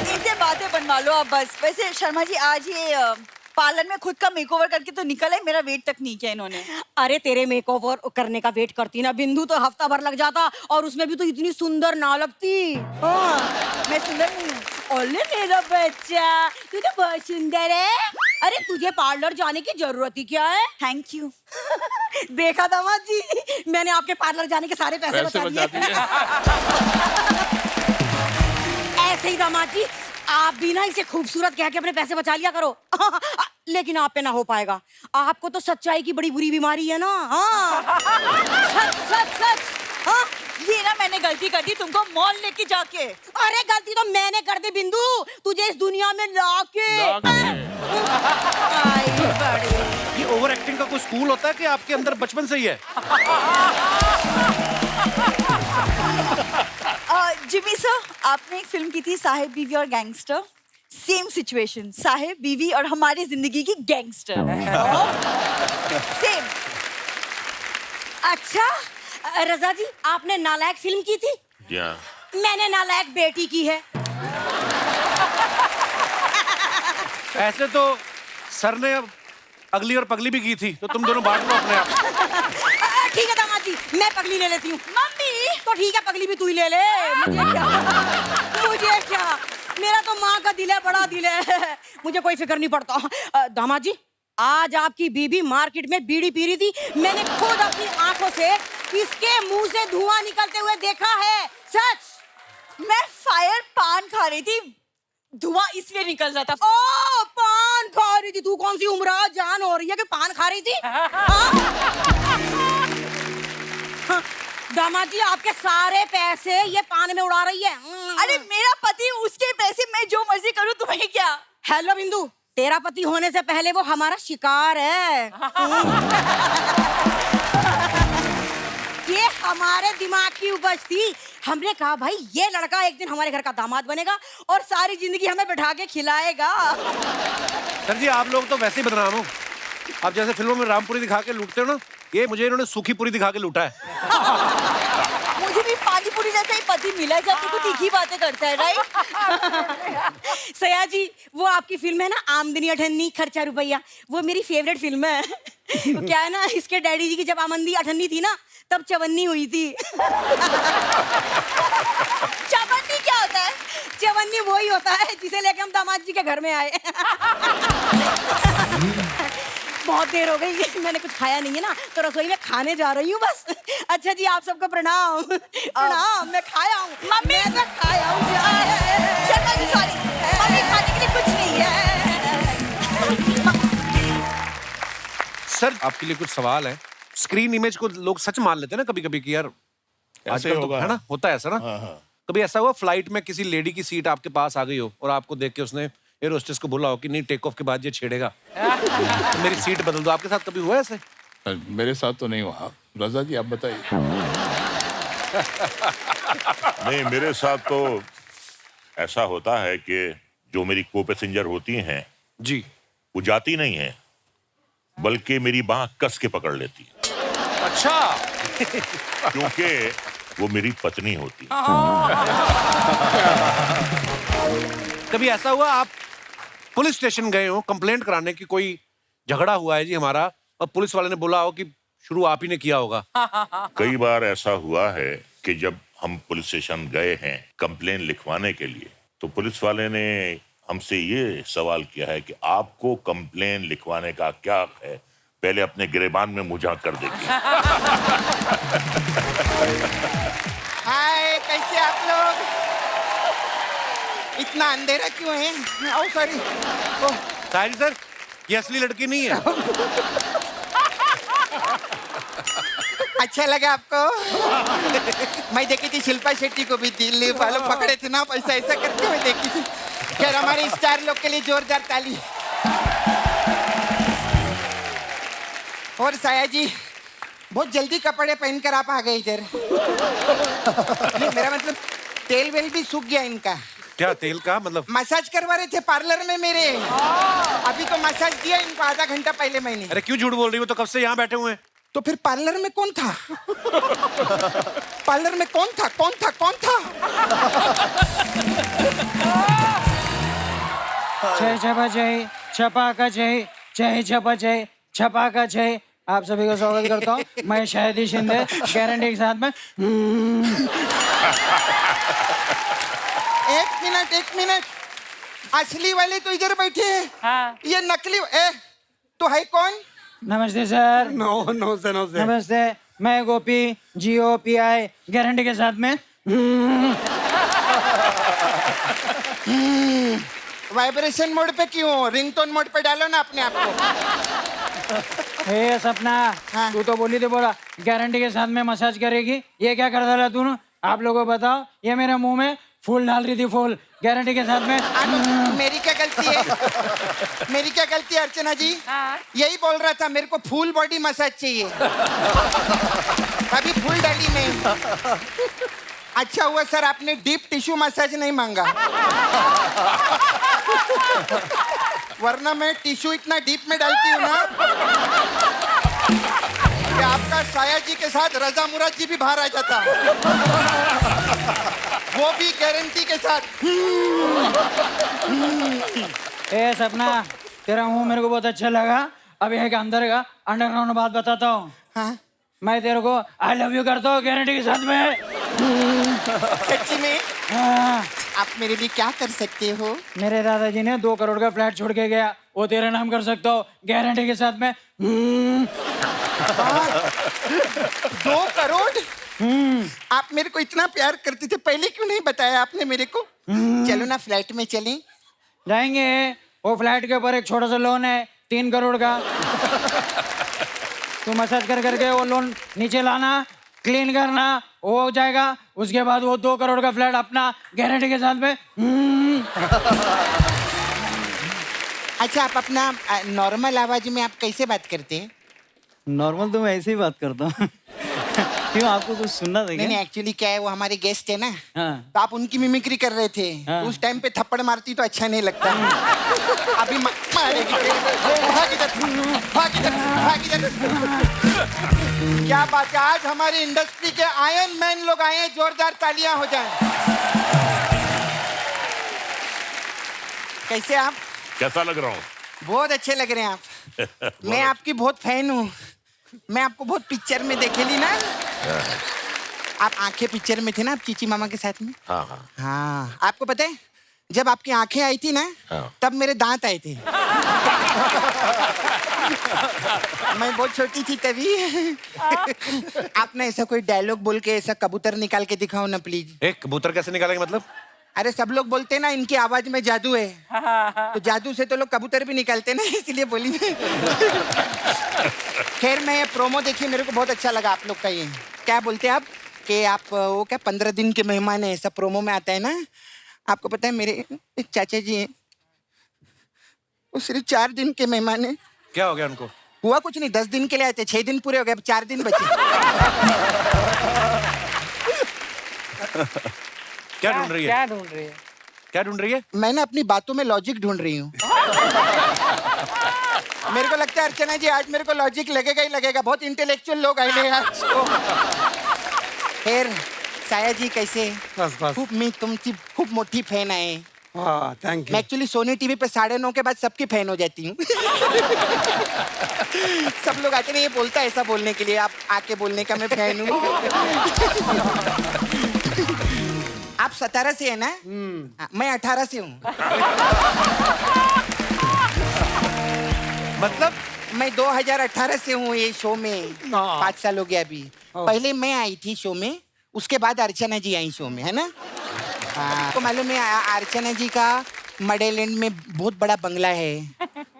इनसे बातें बनवा लो आप बस। वैसे शर्मा जी आज ये पार्लर में खुद का मेकओवर करके तो निकल है, मेरा वेट तक नहीं किया इन्होंने। अरे तेरे मेकओवर करने का वेट करती ना बिंदु तो हफ्ता भर लग जाता, और उसमें भी तो इतनी सुंदर ना लगती। हाँ, मैं सुंदर नहीं हूँ। ओले मेरा बच्चा, तू तो बहुत सुंदर है। अरे तुझे पार्लर जाने की जरूरत ही क्या है? Thank you. देखा दामाद जी, मैंने आपके पार्लर जाने के सारे पैसे बचा लिए। ऐसे ही दामाद जी, आप भी ना इसे खूबसूरत कह के अपने पैसे बचा लिया करो। लेकिन आप पे ना हो पाएगा, आपको तो सच्चाई की बड़ी बुरी बीमारी है ना। हाँ। सच सच सच। हाँ? ये ना मैंने गलती कर दी तुमको मॉल लेके जाके। अरे गलती तो मैंने कर दी बिंदु, तुझे इस दुनिया में लाके। आई बड़ी। ये ओवर एक्टिंग का कोई स्कूल होता है कि आपके अंदर बचपन से ही है? जिमी सर, आपने एक फिल्म की थी साहेब बीवी और गैंगस्टर। सेम सिचुएशन, साहेब बीवी और हमारी जिंदगी की गैंगस्टर। सेम। अच्छा रजा जी, आपने नालायक फिल्म की थी? मैंने नालायक बेटी की है। ऐसे तो सर ने अगली और पगली भी की थी, तो तुम दोनों बांट लो अपने आप। ठीक है दामाद जी, मैं पगली ले लेती हूँ। मम्मी तो ठीक है, पगली भी तू ही ले ले। मुझे क्या, मेरा तो माँ का दिल है, बड़ा दिल है, मुझे कोई फिक्र नहीं पड़ता। दामाद जी, आज आपकी बीबी मार्केट में बीड़ी पी रही थी, मैंने खुद अपनी आंखों से इसके मुंह से धुआं निकलते हुए देखा है। सच। मैं फायर पान खा रही थी, धुआं इसलिए निकल रहा था। ओ, पान खा रही थी? तू कौन सी उम्र जान हो रही है कि पान खा रही थी? दामाद जी, आपके सारे पैसे ये पान में उड़ा रही है। अरे मेरा पति, उसके पैसे, मैं जो मर्जी करूं, तुम्हें क्या? हेलो बिंदु, तेरा पति होने से पहले वो हमारा शिकार है। ये हमारे दिमाग की उपज थी। हमने कहा भाई ये लड़का एक दिन हमारे घर का दामाद बनेगा और सारी जिंदगी हमें बिठा के खिलाएगा। सर जी, आप लोग तो वैसे ही बदनाम हो। आप जैसे फिल्मों में रामपुरी दिखा के लूटते हो ना, ये मुझे इन्होंने सूखी पूरी दिखा के लूटा है। मुझे भी पानीपुरी जैसा ही पति मिला है, जब तू तीखी बातें करता है, राइट? सया जी, वो आपकी फिल्म है ना आमदनी अठन्नी खर्चा रुपया, वो मेरी फेवरेट फिल्म है। क्या है ना, इसके डैडी जी की जब आमदनी अठन्नी थी ना, तब चवन्नी हुई थी। चवन्नी क्या होता है? चवन्नी वही होता है जिसे लेके हम दामाद जी के घर में आए। बहुत देर हो गई, मैंने कुछ खाया नहीं है ना, तो रसोई में खाने जा रही हूँ बस। अच्छा जी, आप सबको प्रणाम। प्रणाम। मैं खाया हूँ मम्मी, मैं खाया हूँ। सॉरी मम्मी, खाने के लिए कुछ नहीं है। सर, आपके लिए कुछ सवाल है। स्क्रीन इमेज को लोग सच मान लेते हैं ना कभी कभी कि यार आजकल तो है ना, होता है ऐसा ना। कभी ऐसा हुआ फ्लाइट में किसी लेडी की सीट आपके पास आ गई हो और आपको देख के उसने एयर होस्टेस को बोला हो कि नहीं, टेक ऑफ के बाद ये छेड़ेगा, तो मेरी सीट बदल दो? आपके साथ कभी हुआ ऐसे? मेरे साथ तो नहीं हुआ। रजा जी, आप बताइए। नहीं, मेरे साथ तो ऐसा होता है कि जो मेरी को पैसेंजर होती हैं जी, वो जाती नहीं है, बल्कि मेरी बांह कस के पकड़ लेती है। अच्छा। क्योंकि वो मेरी पत्नी होती है। कभी ऐसा हुआ आप पुलिस स्टेशन गए हो कंप्लेंट कराने की, कोई झगड़ा हुआ है जी हमारा, और पुलिस वाले ने बोला हो कि शुरू आप ही ने किया होगा? कई बार ऐसा हुआ है कि जब हम पुलिस स्टेशन गए हैं कंप्लेन लिखवाने के लिए, तो पुलिस वाले ने हमसे ये सवाल किया है कि आपको कंप्लेन लिखवाने का क्या है, पहले अपने गिरेबान में मुँह झाँक कर देखिए। हाय, कैसे आप लोग? इतना अंधेरा क्यों है? ओ सॉरी। साहिल सर, ये असली लड़की नहीं है। अच्छा लगा आपको? मैं देखी थी शिल्पा शेट्टी को भी, दिल्ली वालों पकड़े थे ना, पैसा ऐसा करते हुए देखी थी। खैर, हमारे स्टार लोग के लिए जोरदार ताली। और साया जी, बहुत जल्दी कपड़े पहनकर आप आ गए इधर। मेरा मतलब तेल वेल भी सूख गया इनका। क्या तेल का मतलब? मसाज करवा रहे थे पार्लर में मेरे, अभी तो मसाज दिया इनको आधा घंटा पहले मैंने। अरे क्यों झूठ बोल रही हो, तो कब से यहाँ बैठे हुए हैं। तो फिर पार्लर में कौन था? पार्लर में कौन था? कौन था? कौन था? जय जय जय छपाका छह छह छपा छह छपाका छह। आप सभी का स्वागत करता हूँ। मैं शाहिदी शिंदे गारंटी के साथ में। एक मिनट असली वाले तो इधर बैठे हैं। हाँ। ये नकली तो है कौन? नमस्ते सर। नो से नमस्ते, मैं गोपी GOPI गारंटी के साथ में। वाइब्रेशन मोड पे क्यों? रिंगटोन मोड पे डालो ना अपने आप को। हे सपना, हाँ। तू तो बोली थी बोला गारंटी के साथ में मसाज करेगी। ये क्या कर डाला तूने? आप लोगों को बताओ, ये मेरे मुंह में फूल डाल रही थी, फूल गारंटी के साथ में। मेरी क्या गलती है? मेरी क्या गलती है अर्चना जी? हाँ। यही बोल रहा था, मेरे को फुल बॉडी मसाज चाहिए। अभी फुल डाली नहीं। अच्छा हुआ सर आपने डीप टिश्यू मसाज नहीं मांगा, वरना मैं टिश्यू इतना डीप में डालती हूँ ना कि आपका साया जी के साथ रजा मुराद जी भी बाहर आ जाता, वो भी गारंटी के साथ। ए सपना, तेरा मुंह मेरे को बहुत अच्छा लगा। अब एक अंदर का अंडरग्राउंड बात बताता हूँ। हाँ? मैं तेरे को आई लव यू करता हूँ गारंटी के साथ में। सच्ची में? हाँ। आप मेरे लिए क्या कर सकते हो? मेरे दादाजी ने 2 करोड़ का फ्लैट छोड़ के गया, वो तेरे नाम कर सकता हो गारंटी के साथ में। 2 करोड़? आप मेरे को इतना प्यार करते थे, पहले क्यों नहीं बताया आपने मेरे को? चलो ना फ्लैट में चलें। जाएंगे। वो फ्लैट के ऊपर एक छोटा सा लोन है 3 करोड़ का। तू मसाज कर करके वो लोन नीचे लाना, क्लीन करना, वो हो जाएगा। उसके बाद वो 2 करोड़ का फ्लैट अपना गारंटी के साथ में। अच्छा आप अपना नॉर्मल आवाज में आप कैसे बात करते हैं? नॉर्मल तो मैं ऐसे ही बात करता हूँ। क्यों, आपको कुछ सुनना था क्या? नहीं एक्चुअली क्या है, वो हमारे गेस्ट है ना। हाँ। तो आप उनकी मिमिक्री कर रहे थे। हाँ। उस टाइम पे थप्पड़ मारती तो अच्छा नहीं लगता। अभी मारेगी। भाग इधर, भाग इधर, भाग इधर। क्या बात है, आज हमारी इंडस्ट्री के आयरन मैन लोग आए हैं, जोरदार तालियां हो जाएं। कैसे आप? कैसा लग रहा हूँ? बहुत अच्छे लग रहे हैं आप। मैं आपकी बहुत फैन हूँ। मैं आपको बहुत पिक्चर में देखेली ना। आप आंखें पिक्चर में थे ना, आप चीची मामा के साथ में। हाँ, आपको पता है जब आपकी आंखें आई थी ना, तब मेरे दांत आए थे। मैं बहुत छोटी थी तभी। आप ना ऐसा कोई डायलॉग बोल के ऐसा कबूतर निकाल के दिखाओ ना प्लीज। एक कबूतर कैसे निकालेंगे मतलब? अरे सब लोग बोलते हैं ना इनकी आवाज में जादू है, तो जादू से तो लोग कबूतर भी निकालते ना, इसलिए बोली। खैर मैं ये प्रोमो देखिए, मेरे को बहुत अच्छा लगा आप लोग का। ये क्या बोलते हैं आप कि आप वो क्या 15 दिन के मेहमान है, ऐसा प्रोमो में आता है ना। आपको पता है मेरे एक चाचा जी हैं, वो सिर्फ 4 दिन के मेहमान है। क्या हो गया उनको? हुआ कुछ नहीं, 10 दिन के लिए आए थे, 6 दिन पूरे हो गए, अब 4 दिन बचे। क्या ढूंढ रही है? क्या ढूंढ रही है? क्या ढूंढ रही है? मैं ना अपनी बातों में लॉजिक ढूंढ रही हूँ। मेरे को लगता है अर्चना जी आज मेरे को लॉजिक लगेगा ही लगेगा, बहुत इंटेलेक्चुअल लोग आए हैं आज को। खैर साया जी कैसे? बस बस। खूप मी तुमची खूप मोठी फॅन आहे। हाँ थैंक मैं यू। एक्चुअली सोनी टीवी पे 9:30 के बाद सबकी फैन हो जाती हूँ। सब लोग आते नहीं, ये बोलता है ऐसा बोलने के लिए, आप आके बोलने का मैं फैन हूँ। आप 17 से है ना? मैं 18 से हूँ। मतलब मैं 2018 से हूँ ये शो में। 5 साल हो गया अभी। पहले मैं आई थी शो में, उसके बाद अर्चना जी आई शो में, है ना? आपको मालूम है अर्चना जी का मडेलैंड में बहुत बड़ा बंगला है।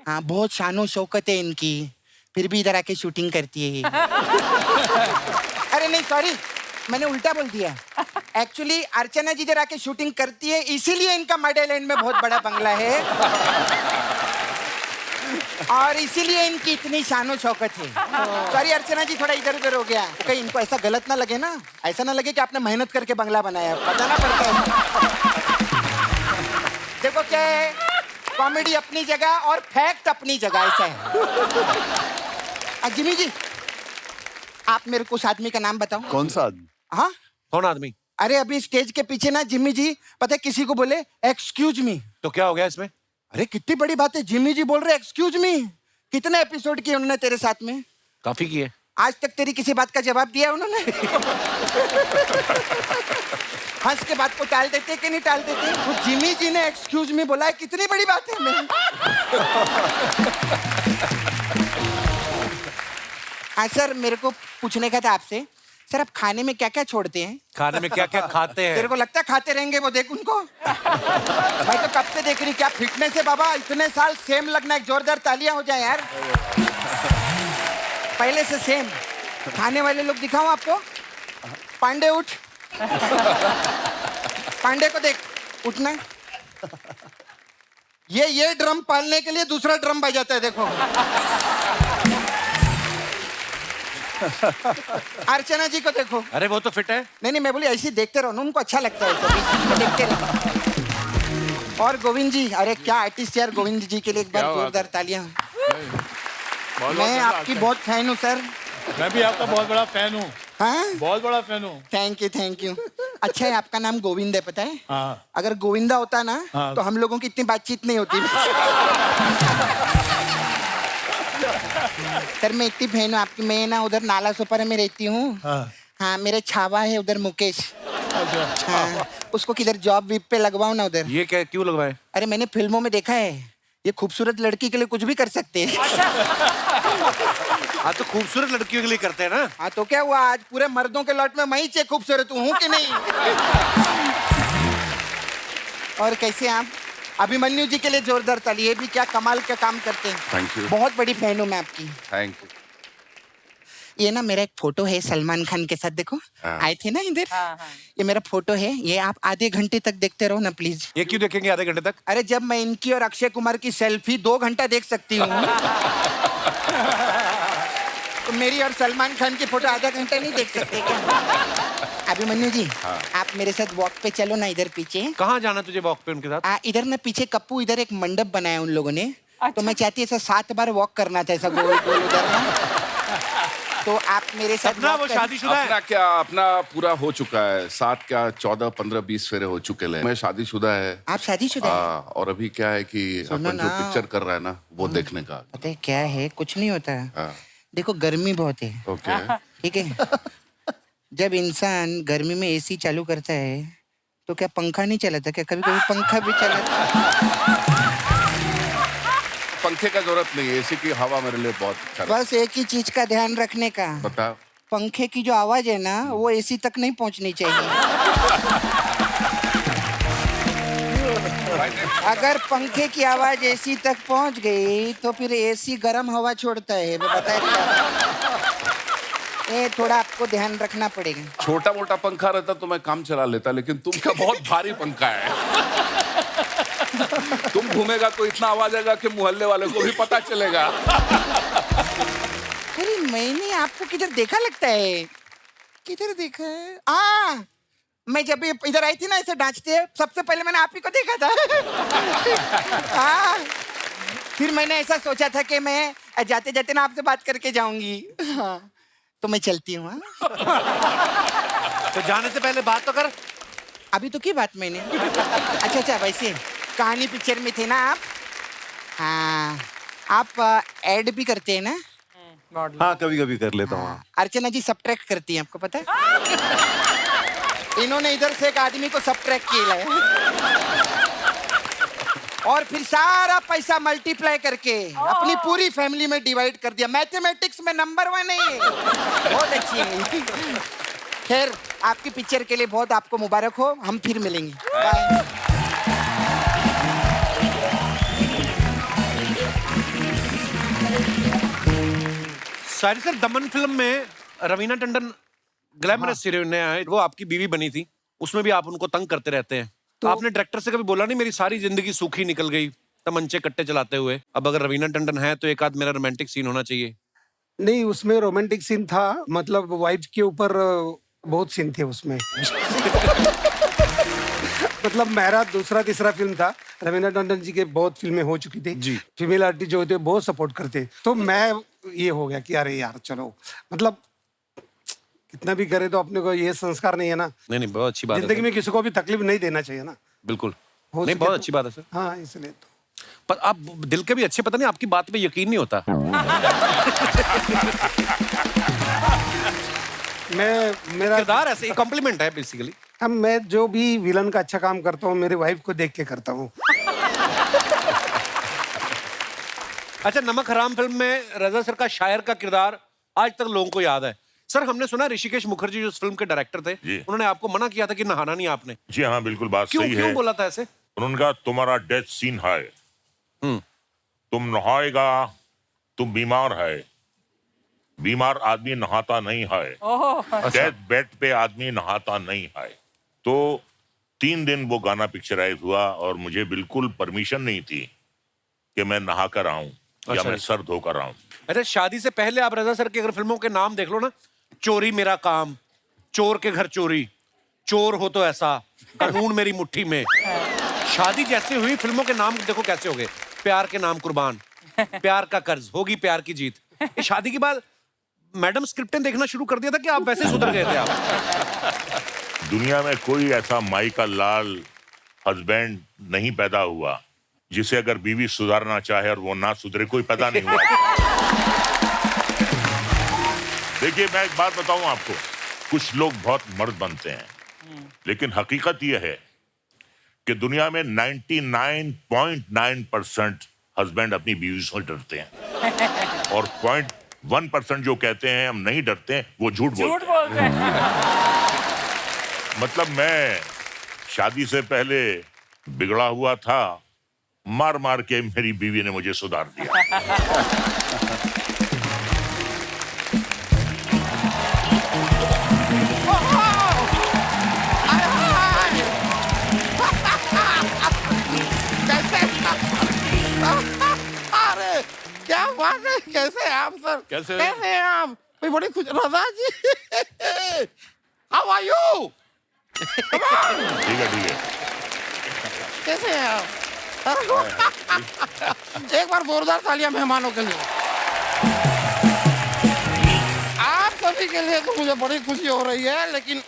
हाँ, बहुत शानो शौकत है इनकी, फिर भी इधर आके शूटिंग करती है। अरे नहीं सॉरी, मैंने उल्टा बोल दिया। एक्चुअली अर्चना जी इधर आके शूटिंग करती है, इसीलिए इनका मडेलैंड में बहुत बड़ा बंगला है और इसीलिए इनकी इतनी शानो शौकत है। सॉरी अर्चना जी, थोड़ा इधर उधर हो गया। कहीं इनको ऐसा गलत ना लगे ना, ऐसा ना लगे कि आपने मेहनत करके बंगला बनाया, बताना पड़ता है। देखो क्या है, कॉमेडी अपनी जगह और फैक्ट अपनी जगह, ऐसा है। जिमी जी, आप मेरे को उस आदमी का नाम बताओ। कौन सा आदमी? हाँ, कौन आदमी? अरे अभी स्टेज के पीछे ना जिम्मी जी, पता है किसी को बोले एक्सक्यूज मी, तो क्या हो गया इसमें? अरे कितनी बड़ी बात है, जिमी जी बोल रहे एक्सक्यूज मी। कितने एपिसोड किए उन्होंने तेरे साथ में? काफी किए। आज तक तेरी किसी बात का जवाब दिया उन्होंने? हंस के बात को टाल देते कि नहीं टाल देते? वो जिमी जी ने एक्सक्यूज मी बोला है, कितनी बड़ी बात है। मैं हाँ सर, मेरे को पूछने का था आपसे, सर आप खाने में क्या क्या छोड़ते हैं? खाने में क्या क्या खाते हैं? तेरे को लगता है खाते रहेंगे? वो देख उनको। भाई तो कब से देख रही, क्या फिटनेस है बाबा, इतने साल सेम लगना। एक जोरदार तालियां हो जाए यार, पहले से सेम। खाने वाले लोग दिखाऊं आपको? पांडे उठ, पांडे को देख, उठना। ये ड्रम पालने के लिए दूसरा ड्रम बजाता है, देखो। अर्चना जी को देखो। अरे वो तो फिट है। नहीं, मैं बोली ऐसे देखते रहो ना, उनको अच्छा लगता है सभी, देखते रहो। और गोविंद जी, अरे क्या आर्टिस्ट यार, गोविंद जी के लिए एक बार जोरदार तालियां। मैं आपकी बहुत फैन हूँ सर। मैं भी आपका बहुत बड़ा फैन हूँ। हाँ, बहुत बड़ा फैन हूँ। Thank you. अच्छा है, आपका नाम गोविंद है, पता है? हाँ। अगर गोविंदा होता ना, हाँ। तो हम लोगों की इतनी बातचीत नहीं होती। सर मैं इतनी फैन हूँ आपकी। मैं ना उधर नाला सोपारा में रहती हूँ। हाँ, मेरे छावा है उधर मुकेश। हाँ, उसको किधर जॉब वीप पे लगवाओ ना उधर। ये क्या, क्यों लगवाए? अरे मैंने फिल्मों में देखा है, ये खूबसूरत लड़की के लिए कुछ भी कर सकते हैं। हाँ तो खूबसूरत लड़कियों के लिए करते हैं ना। हाँ तो क्या हुआ, आज पूरे मर्दों के लॉट में मैं ही खूबसूरत हूँ कि नहीं? और कैसे आप? अभिमन्यु जी के लिए जोरदार ताली, ये भी क्या कमाल का काम करते हैं। Thank you. बहुत बड़ी फैन हूँ मैं आपकी। Thank you. ये ना मेरा एक फोटो है सलमान खान के साथ, देखो आए थे ना इधर। ये मेरा फोटो है, ये आप आधे घंटे तक देखते रहो ना प्लीज। ये क्यों देखेंगे आधे घंटे तक? अरे जब मैं इनकी और अक्षय कुमार की सेल्फी 2 घंटा देख सकती हूँ, तो मेरी और सलमान खान की फोटो आधा घंटा नहीं देख सकते क्या? अभिमन्यु जी, आप मेरे साथ वॉक पे चलो ना, इधर पीछे। कहाँ जाना तुझे वॉक पे उनके साथ? इधर ना पीछे कप्पू, इधर एक मंडप बनाया उन लोगों ने। तो मैं चाहती ऐसा 7 बार वॉक करना था, ऐसा गोल गोल उधर ना। तो आप मेरे साथ अपना वो शादीशुदा है? अपना क्या, अपना पूरा हो चुका है। 7 क्या 14 15 20 फेरे हो चुके हैं। मैं शादीशुदा है। आप शादीशुदा हैं? हाँ, और अभी क्या है कि अपन जो पिक्चर कर रहा है ना, वो देखने का। पता है क्या है, कुछ नहीं होता। हाँ। देखो गर्मी बहुत है, ओके। ठीक है? जब इंसान गर्मी में एसी चालू करता है तो क्या पंखा नहीं चलाता क्या? कभी कभी पंखा भी चलाता। पंखे का जरूरत नहीं है, एसी की हवा मेरे लिए बहुत अच्छा है। बस एक ही चीज का ध्यान रखने का, बता। पंखे की जो आवाज है ना, वो एसी तक नहीं पहुंचनी चाहिए। अगर पंखे की आवाज एसी तक पहुंच गई तो फिर एसी गर्म हवा छोड़ता है, वो बताए। ये थोड़ा आपको ध्यान रखना पड़ेगा। छोटा मोटा पंखा रहता तो मैं काम चला लेता, लेकिन तुम क्या बहुत भारी पंखा है। तुम घूमेगा तो इतना आवाज आएगा कि मोहल्ले वाले को भी पता चलेगा। अरे मैंने आपको किधर देखा लगता है, किधर देखा है? मैं जब इधर आई थी ना, ऐसे डांचते, सबसे पहले मैंने आप ही को देखा था। फिर मैंने ऐसा सोचा था कि मैं जाते जाते ना आपसे बात करके जाऊंगी। हाँ, तो मैं चलती हूँ। तो जाने से पहले बात तो कर। अभी तो की बात मैंने। अच्छा, वैसे कहानी पिक्चर में थे ना आप? हाँ, आप एड भी करते हैं ना? हाँ, कभी कभी कर लेता हूँ। अर्चना जी सब्ट्रैक्ट करती हैं, आपको पता है? इन्होंने इधर से एक आदमी को सब्ट्रैक्ट किया है, और फिर सारा पैसा मल्टीप्लाई करके अपनी पूरी फैमिली में डिवाइड कर दिया। मैथमेटिक्स में नंबर 1 है ये, बहुत अच्छी है। खैर, आपकी पिक्चर के लिए बहुत आपको मुबारक हो। हम फिर मिलेंगे, बाय। सारी सर, दमन फिल्म में रवीना टंडन ग्लैमरस हीरोइन है, वो आपकी बीवी बनी थी, उसमें भी आप उनको तंग करते रहते हैं। तो आपने डायरेक्टर से कभी बोला नहीं मेरी सारी जिंदगी सूखी निकल गई तमंचे कट्टे चलाते हुए, अब अगर रवीना टंडन है तो एक आध मेरा रोमांटिक सीन होना चाहिए? नहीं, उसमें रोमांटिक सीन था, मतलब वाइफ के ऊपर बहुत सीन थे उसमें। मतलब मेरा दूसरा तीसरा फिल्म था, रवीना टंडन जी के बहुत फिल्में हो चुकी थी जी, फीमेल आर्टिस्ट जो होते बहुत सपोर्ट करते, तो मैं ये हो गया कि अरे यार चलो, मतलब कितना भी करे तो अपने को ये संस्कार नहीं है ना। नहीं, बहुत अच्छी बात है। जिंदगी में किसी को भी तकलीफ नहीं देना चाहिए ना। बिल्कुल नहीं, बहुत अच्छी बात है सर। हाँ, इसलिए तो पर आप दिल के भी अच्छे, पता नहीं आपकी बात पे यकीन नहीं होता। मेरा किरदार ऐसे ही कॉम्प्लीमेंट है बेसिकली। अब मैं जो भी विलन का अच्छा काम करता हूँ मेरी वाइफ को देख के करता हूँ। अच्छा, नमक हराम फिल्म में रजा सर का शायर का किरदार आज तक लोगों को याद है। सर, हमने सुना ऋषिकेश मुखर्जी जो उस फिल्म के डायरेक्टर थे, उन्होंने आपको मना किया था कि नहाना नहीं आपने। जी हाँ, बिल्कुल बात क्यों सही है। क्यों बोला था ऐसे? उन्होंने कहा तुम्हारा डेथ सीन है, तुम नहाएगा, तुम बीमार है, बीमार आदमी नहाता नहीं है, डेथ बेड पे आदमी नहाता नहीं है। तो 3 दिन वो गाना पिक्चराइज हुआ और मुझे बिल्कुल परमिशन नहीं थी कि मैं नहा कर आऊं या मैं सर धोकर आऊं। अरे शादी से पहले आप रजा सर की अगर फिल्मों के नाम देख लो ना, चोरी मेरा काम, चोर के घर चोरी, चोर हो तो ऐसा, कानून मेरी मुट्ठी में, शादी जैसे हुई फिल्मों के नाम देखो कैसे हो गए। प्यार के नाम कुर्बान, प्यार का कर्ज, होगी प्यार की जीत। ये शादी के बाद मैडम स्क्रिप्टें देखना शुरू कर दिया था कि आप वैसे सुधर गए थे आप? दुनिया में कोई ऐसा माई का लाल हस्बैंड नहीं पैदा हुआ जिसे अगर बीवी सुधारना चाहे और वो ना सुधरे, कोई पैदा नहीं हुआ। देखिए, मैं एक बात बताऊं आपको, कुछ लोग बहुत मर्द बनते हैं, लेकिन हकीकत यह है कि दुनिया में 99.9% हस्बैंड अपनी बीवी से डरते हैं और 0.1% जो कहते हैं हम नहीं डरते, वो झूठ बोलते हैं। मतलब मैं शादी से पहले बिगड़ा हुआ था, मार मार के मेरी बीवी ने मुझे सुधार दिया। अरे क्या बात है, कैसे हैं आप सर? कैसे हैं आप? भाई बड़ी खुश। रजा जी, हाउ आर यू? ठीक है। कैसे हैं आप? एक बार जोरदार तालियां मेहमानों के लिए। आप सभी के लिए तो मुझे बड़ी खुशी हो रही है, लेकिन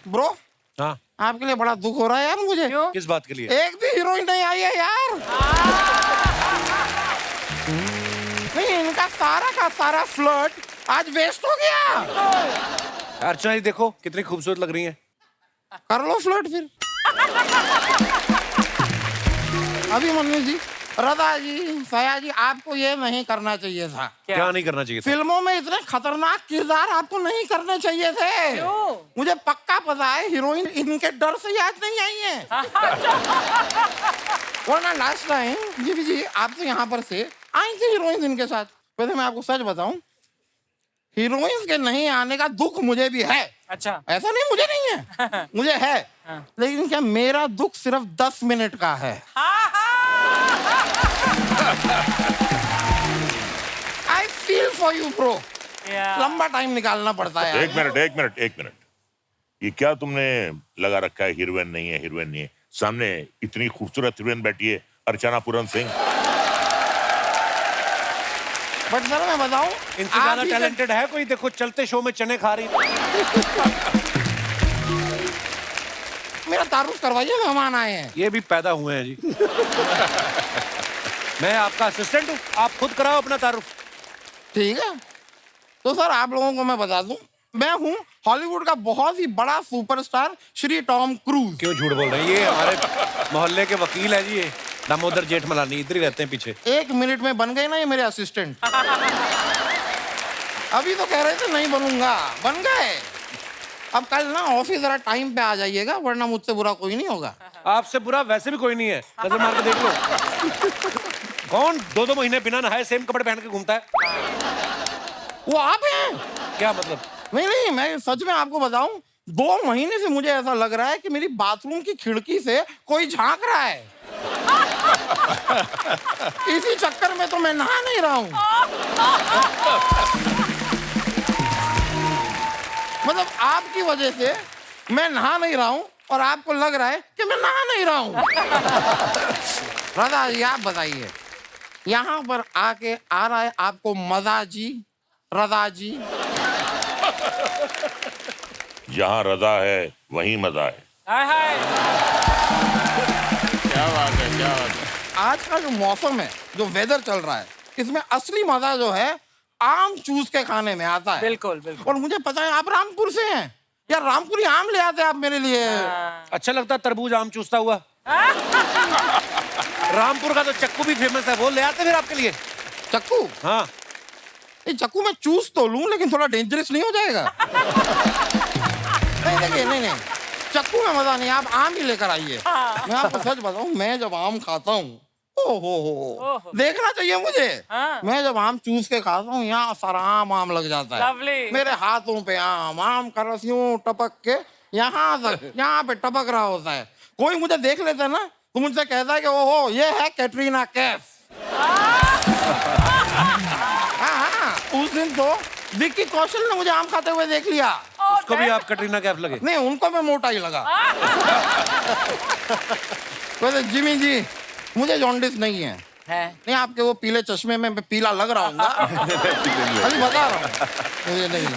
ब्रो, हाँ, आपके लिए बड़ा दुख हो रहा है यार मुझे। किस बात के लिए? एक भी हीरोइन नहीं आई है यार। नहीं, इनका सारा का सारा फ्लर्ट आज वेस्ट हो गया। अर्चना जी देखो कितनी खूबसूरत लग रही हैं। कर लो फ्लर्ट फिर। अभी मन्नू जी, रजा जी, सया जी, आपको ये नहीं करना चाहिए था। क्या नहीं करना चाहिए था? फिल्मों में इतने खतरनाक किरदार आपको नहीं करने चाहिए थे। मुझे पक्का पता है हीरोइन इनके डर से याद नहीं आई है। वरना लास्ट टाइम जी आप तो यहाँ पर से आई थी हीरोइन इनके साथ। वैसे मैं आपको सच बताऊं, हीरोइन के नहीं आने का दुख मुझे भी है। अच्छा, ऐसा नहीं, मुझे नहीं है, मुझे है। लेकिन क्या मेरा दुख सिर्फ 10 मिनट का है। I feel for you, bro. लंबा टाइम निकालना पड़ता है। एक मिनट। ये क्या तुमने लगा रखा है हीरोइन नहीं है? सामने इतनी खूबसूरत हीरोइन बैठी है, अर्चना पूरन सिंह। बट सर मैं बताऊं, इनसे ज्यादा टैलेंटेड है कोई? देखो चलते शो में चने खा रही। मेरा तारुफ करवाइए, मेहमान आए हैं। ये भी पैदा हुए हैं जी। मैं आपका असिस्टेंट हूँ, आप खुद कराओ अपना तारुफ। ठीक है, तो सर आप लोगों को मैं बता दूं, मैं हूँ हॉलीवुड का बहुत ही बड़ा सुपरस्टार श्री टॉम क्रूज। क्यों झूठ बोल रहे हैं? ये हमारे मोहल्ले के वकील है जी, ये दामोदर जेठमलानी, इधर ही रहते हैं पीछे। 1 मिनट में बन गए ना ये मेरे असिस्टेंट। अभी तो कह रहे थे नहीं बनूंगा, बन गए। अब कल ना ऑफिस जरा टाइम पे आ जाइएगा, वरना मुझसे बुरा कोई नहीं होगा। आपसे बुरा वैसे भी कोई नहीं है, नजर मार के देख लो। कौन 2-2 महीने बिना नहाए सेम कपड़े पहन के घूमता है? वो आप हैं। क्या मतलब? नहीं, मैं सच में आपको बताऊं, 2 महीने से मुझे ऐसा लग रहा है कि मेरी बाथरूम की खिड़की से कोई झांक रहा है। इसी चक्कर में तो मैं नहा नहीं रहा हूं। मतलब आपकी वजह से मैं नहा नहीं रहा हूं और आपको लग रहा है कि मैं नहा नहीं रहा हूं। रजा जी आप बताइए, यहाँ पर आके आ रहा है आपको मजा जी? रजा जी, जहाँ रजा है वहीं मजा है। क्या बात है। आज का जो मौसम है, जो वेदर चल रहा है, इसमें असली मजा जो है आम चूस के खाने में आता है। बिल्कुल बिल्कुल। और मुझे पता है आप रामपुर से हैं यार, रामपुरी आम ले आते आप मेरे लिए। अच्छा लगता है तरबूज आम चूसता हुआ। रामपुर का तो चक्कू भी फेमस है, वो ले आते फिर आपके लिए। चक्कू? हाँ। ये चक्कू मैं चूस तो लूं, लेकिन थोड़ा डेंजरस नहीं हो जाएगा? नहीं देखिए, नहीं नहीं, चक्कू में मजा नहीं, आप आम ही लेकर आइए। मैं आपको सच बताऊं, मैं जब आम खाता हूँ, ओहो, देखना चाहिए मुझे। मैं जब आम चूस के खाता हूँ, यहाँ सारा आम लग जाता है। Lovely. मेरे हाथों पे आम का रस यूं टपक के यहाँ तक, यहाँ पे टपक रहा होता है। कोई मुझे देख लेता है ना, तो मुझसे कहता है कि ओहो, ये है कैटरीना कैफ। हाँ, उस दिन तो विक्की कौशल ने मुझे आम खाते हुए देख लिया। उसको भी आप कटरीना कैफ लगे? नहीं, उनको मैं मोटा ही लगा। वैसे जिमी जी, मुझे जॉन्डिस नहीं है। नहीं, आपके वो पीले चश्मे में पीला लग रहा हूँ। अभी बता रहा हूँ, मुझे नहीं है।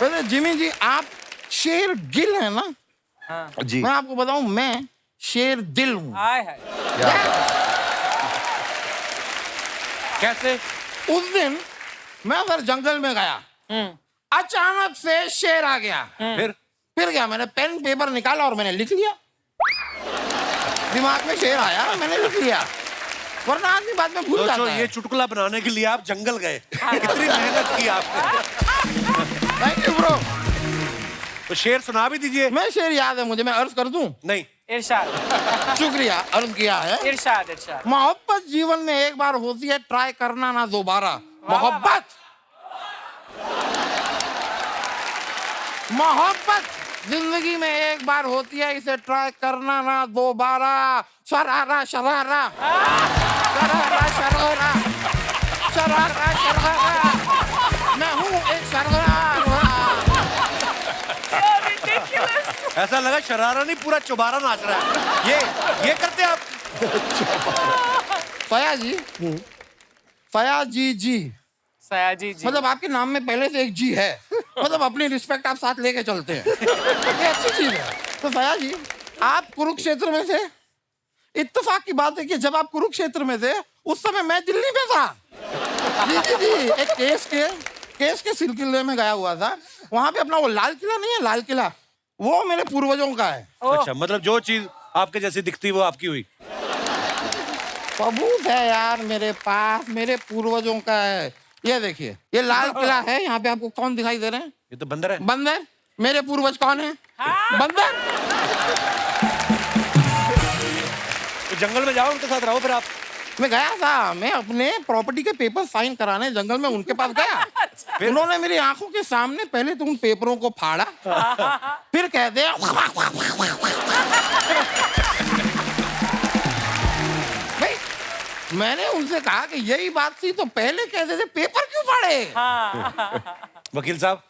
वैसे जिमी जी, आप शेर गिल है ना? जी। मैं आपको बताऊं, मैं शेर दिल हूँ। कैसे? उस दिन मैं अगर जंगल में गया, अचानक से शेर आ गया। फिर क्या, मैंने पेन पेपर निकाला और मैंने लिख लिया। दिमाग में शेर आया, मैंने लिख लिया, वरना आदमी बाद में भूल जाता है। ये चुटकुला बनाने के लिए आप जंगल गए, कितनी मेहनत की आपने। Thank you bro. तो शेर सुना भी दीजिए। मैं शेर याद है मुझे, मैं अर्ज कर दूं? नहीं। इरशाद। शुक्रिया, अर्ज किया है। इरशाद इरशाद। मोहब्बत जीवन में एक बार होती है, ट्राई करना ना दोबारा। मोहब्बत जिंदगी में एक बार होती है, इसे ट्राई करना ना दोबारा। शरारा शरारा शरारा शरारा शरारा शरारा, मैं हूँ एक शरारा। ऐसा लगा शरारा नहीं, पूरा चुबारा नाच रहा है। ये करते आप? फयाजी जी, सयाजी जी, मतलब आपके नाम में पहले से एक जी है, मतलब अपनी रिस्पेक्ट आप साथ लेके चलते हैं, ये अच्छी चीज है। तो फयाज जी, आप कुरुक्षेत्र में थे। इत्तेफाक की बात है कि जब आप कुरुक्षेत्र में थे, उस समय मैं दिल्ली में था। जी जी जी, एक केस के सिलसिले में गया हुआ था। वहां पे अपना वो लाल किला नहीं है, लाल किला, वो मेरे पूर्वजों का है। अच्छा, मतलब जो चीज आपके जैसी दिखती वो आपकी हुई। सबूत है यार मेरे पास, मेरे पूर्वजों का है। ये देखिए, ये लाल किला है। यहाँ पे आपको कौन दिखाई दे रहे हैं? ये तो बंदर है। बंदर? मेरे पूर्वज कौन है? बंदर। तो जंगल में जाओ, उनके साथ रहो फिर आप। मैं गया था, मैं अपने प्रॉपर्टी के पेपर साइन कराने जंगल में उनके पास गया। उन्होंने मेरी आंखों के सामने पहले तो उन पेपरों को फाड़ा, फिर कहते हैं भाई, मैंने उनसे कहा कि यही बात थी तो पहले कहते थे, पेपर क्यों फाड़े? वकील साहब,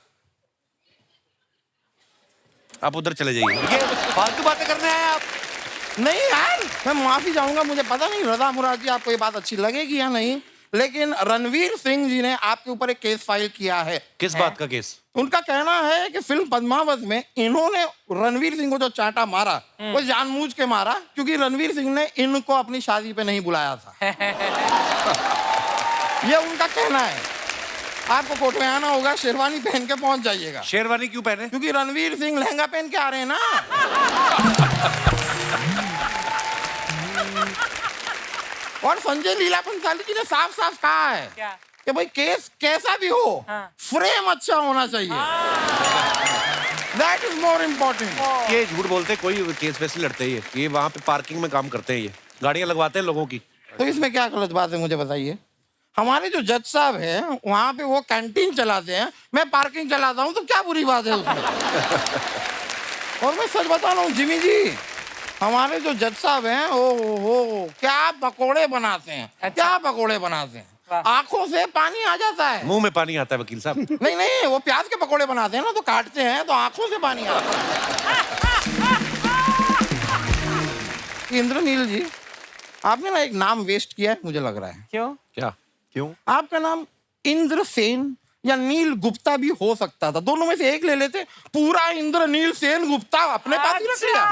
आप उधर चले जाइए, ये फालतू बातें करने आए आप। नहीं यार, मैं माफी चाहूंगा, मुझे पता नहीं रजा मुराद जी आपको ये बात अच्छी लगेगी या नहीं, लेकिन रणवीर सिंह जी ने आपके ऊपर एक केस फाइल किया है। किस बात का केस? उनका कहना है कि फिल्म पद्मावत में इन्होंने रणवीर सिंह को जो चांटा मारा, वो जानबूझ के मारा, क्योंकि रणवीर सिंह ने इनको अपनी शादी पे नहीं बुलाया था। ये उनका कहना है। आपको कोर्ट में आना होगा, शेरवानी पहन के पहुंच जाइएगा। शेरवानी क्यों पहने? क्योंकि रणवीर सिंह लहंगा पहन के आ रहे हैं ना। और संजय लीला भंसाली जी ने साफ साफ कहा है कि भाई केस कैसा भी हो, फ्रेम अच्छा होना चाहिए। That is more important. ये झूठ बोलते, कोई केस वैसे लड़ते ही है। ये वहाँ पे पार्किंग में काम करते हैं, ये गाड़ियाँ लगवाते हैं लोगों की। तो इसमें क्या गलत बात है मुझे बताइए? हमारे जो जज साहब हैं वहाँ पे वो कैंटीन चलाते हैं, मैं पार्किंग चलाता हूँ, तो क्या बुरी बात है उसमें? और मैं सच बता रहा हूँ जिमी जी, हमारे जो जज साहब हैं, ओ क्या पकोड़े बनाते हैं। अच्छा। क्या पकोड़े बनाते हैं, आंखों से पानी आ जाता है। मुंह में पानी आता है वकील साहब। नहीं, वो प्याज के पकोड़े बनाते हैं ना, तो काटते हैं तो आंखों से पानी आता है। इंद्रनील जी, आपने ना एक नाम वेस्ट किया है मुझे लग रहा है। क्यों? आपका नाम इंद्रसेन या नील गुप्ता भी हो सकता था, दोनों में से एक ले लेते, पूरा इंद्र नील सेन गुप्ता अपने पास ही रख लिया।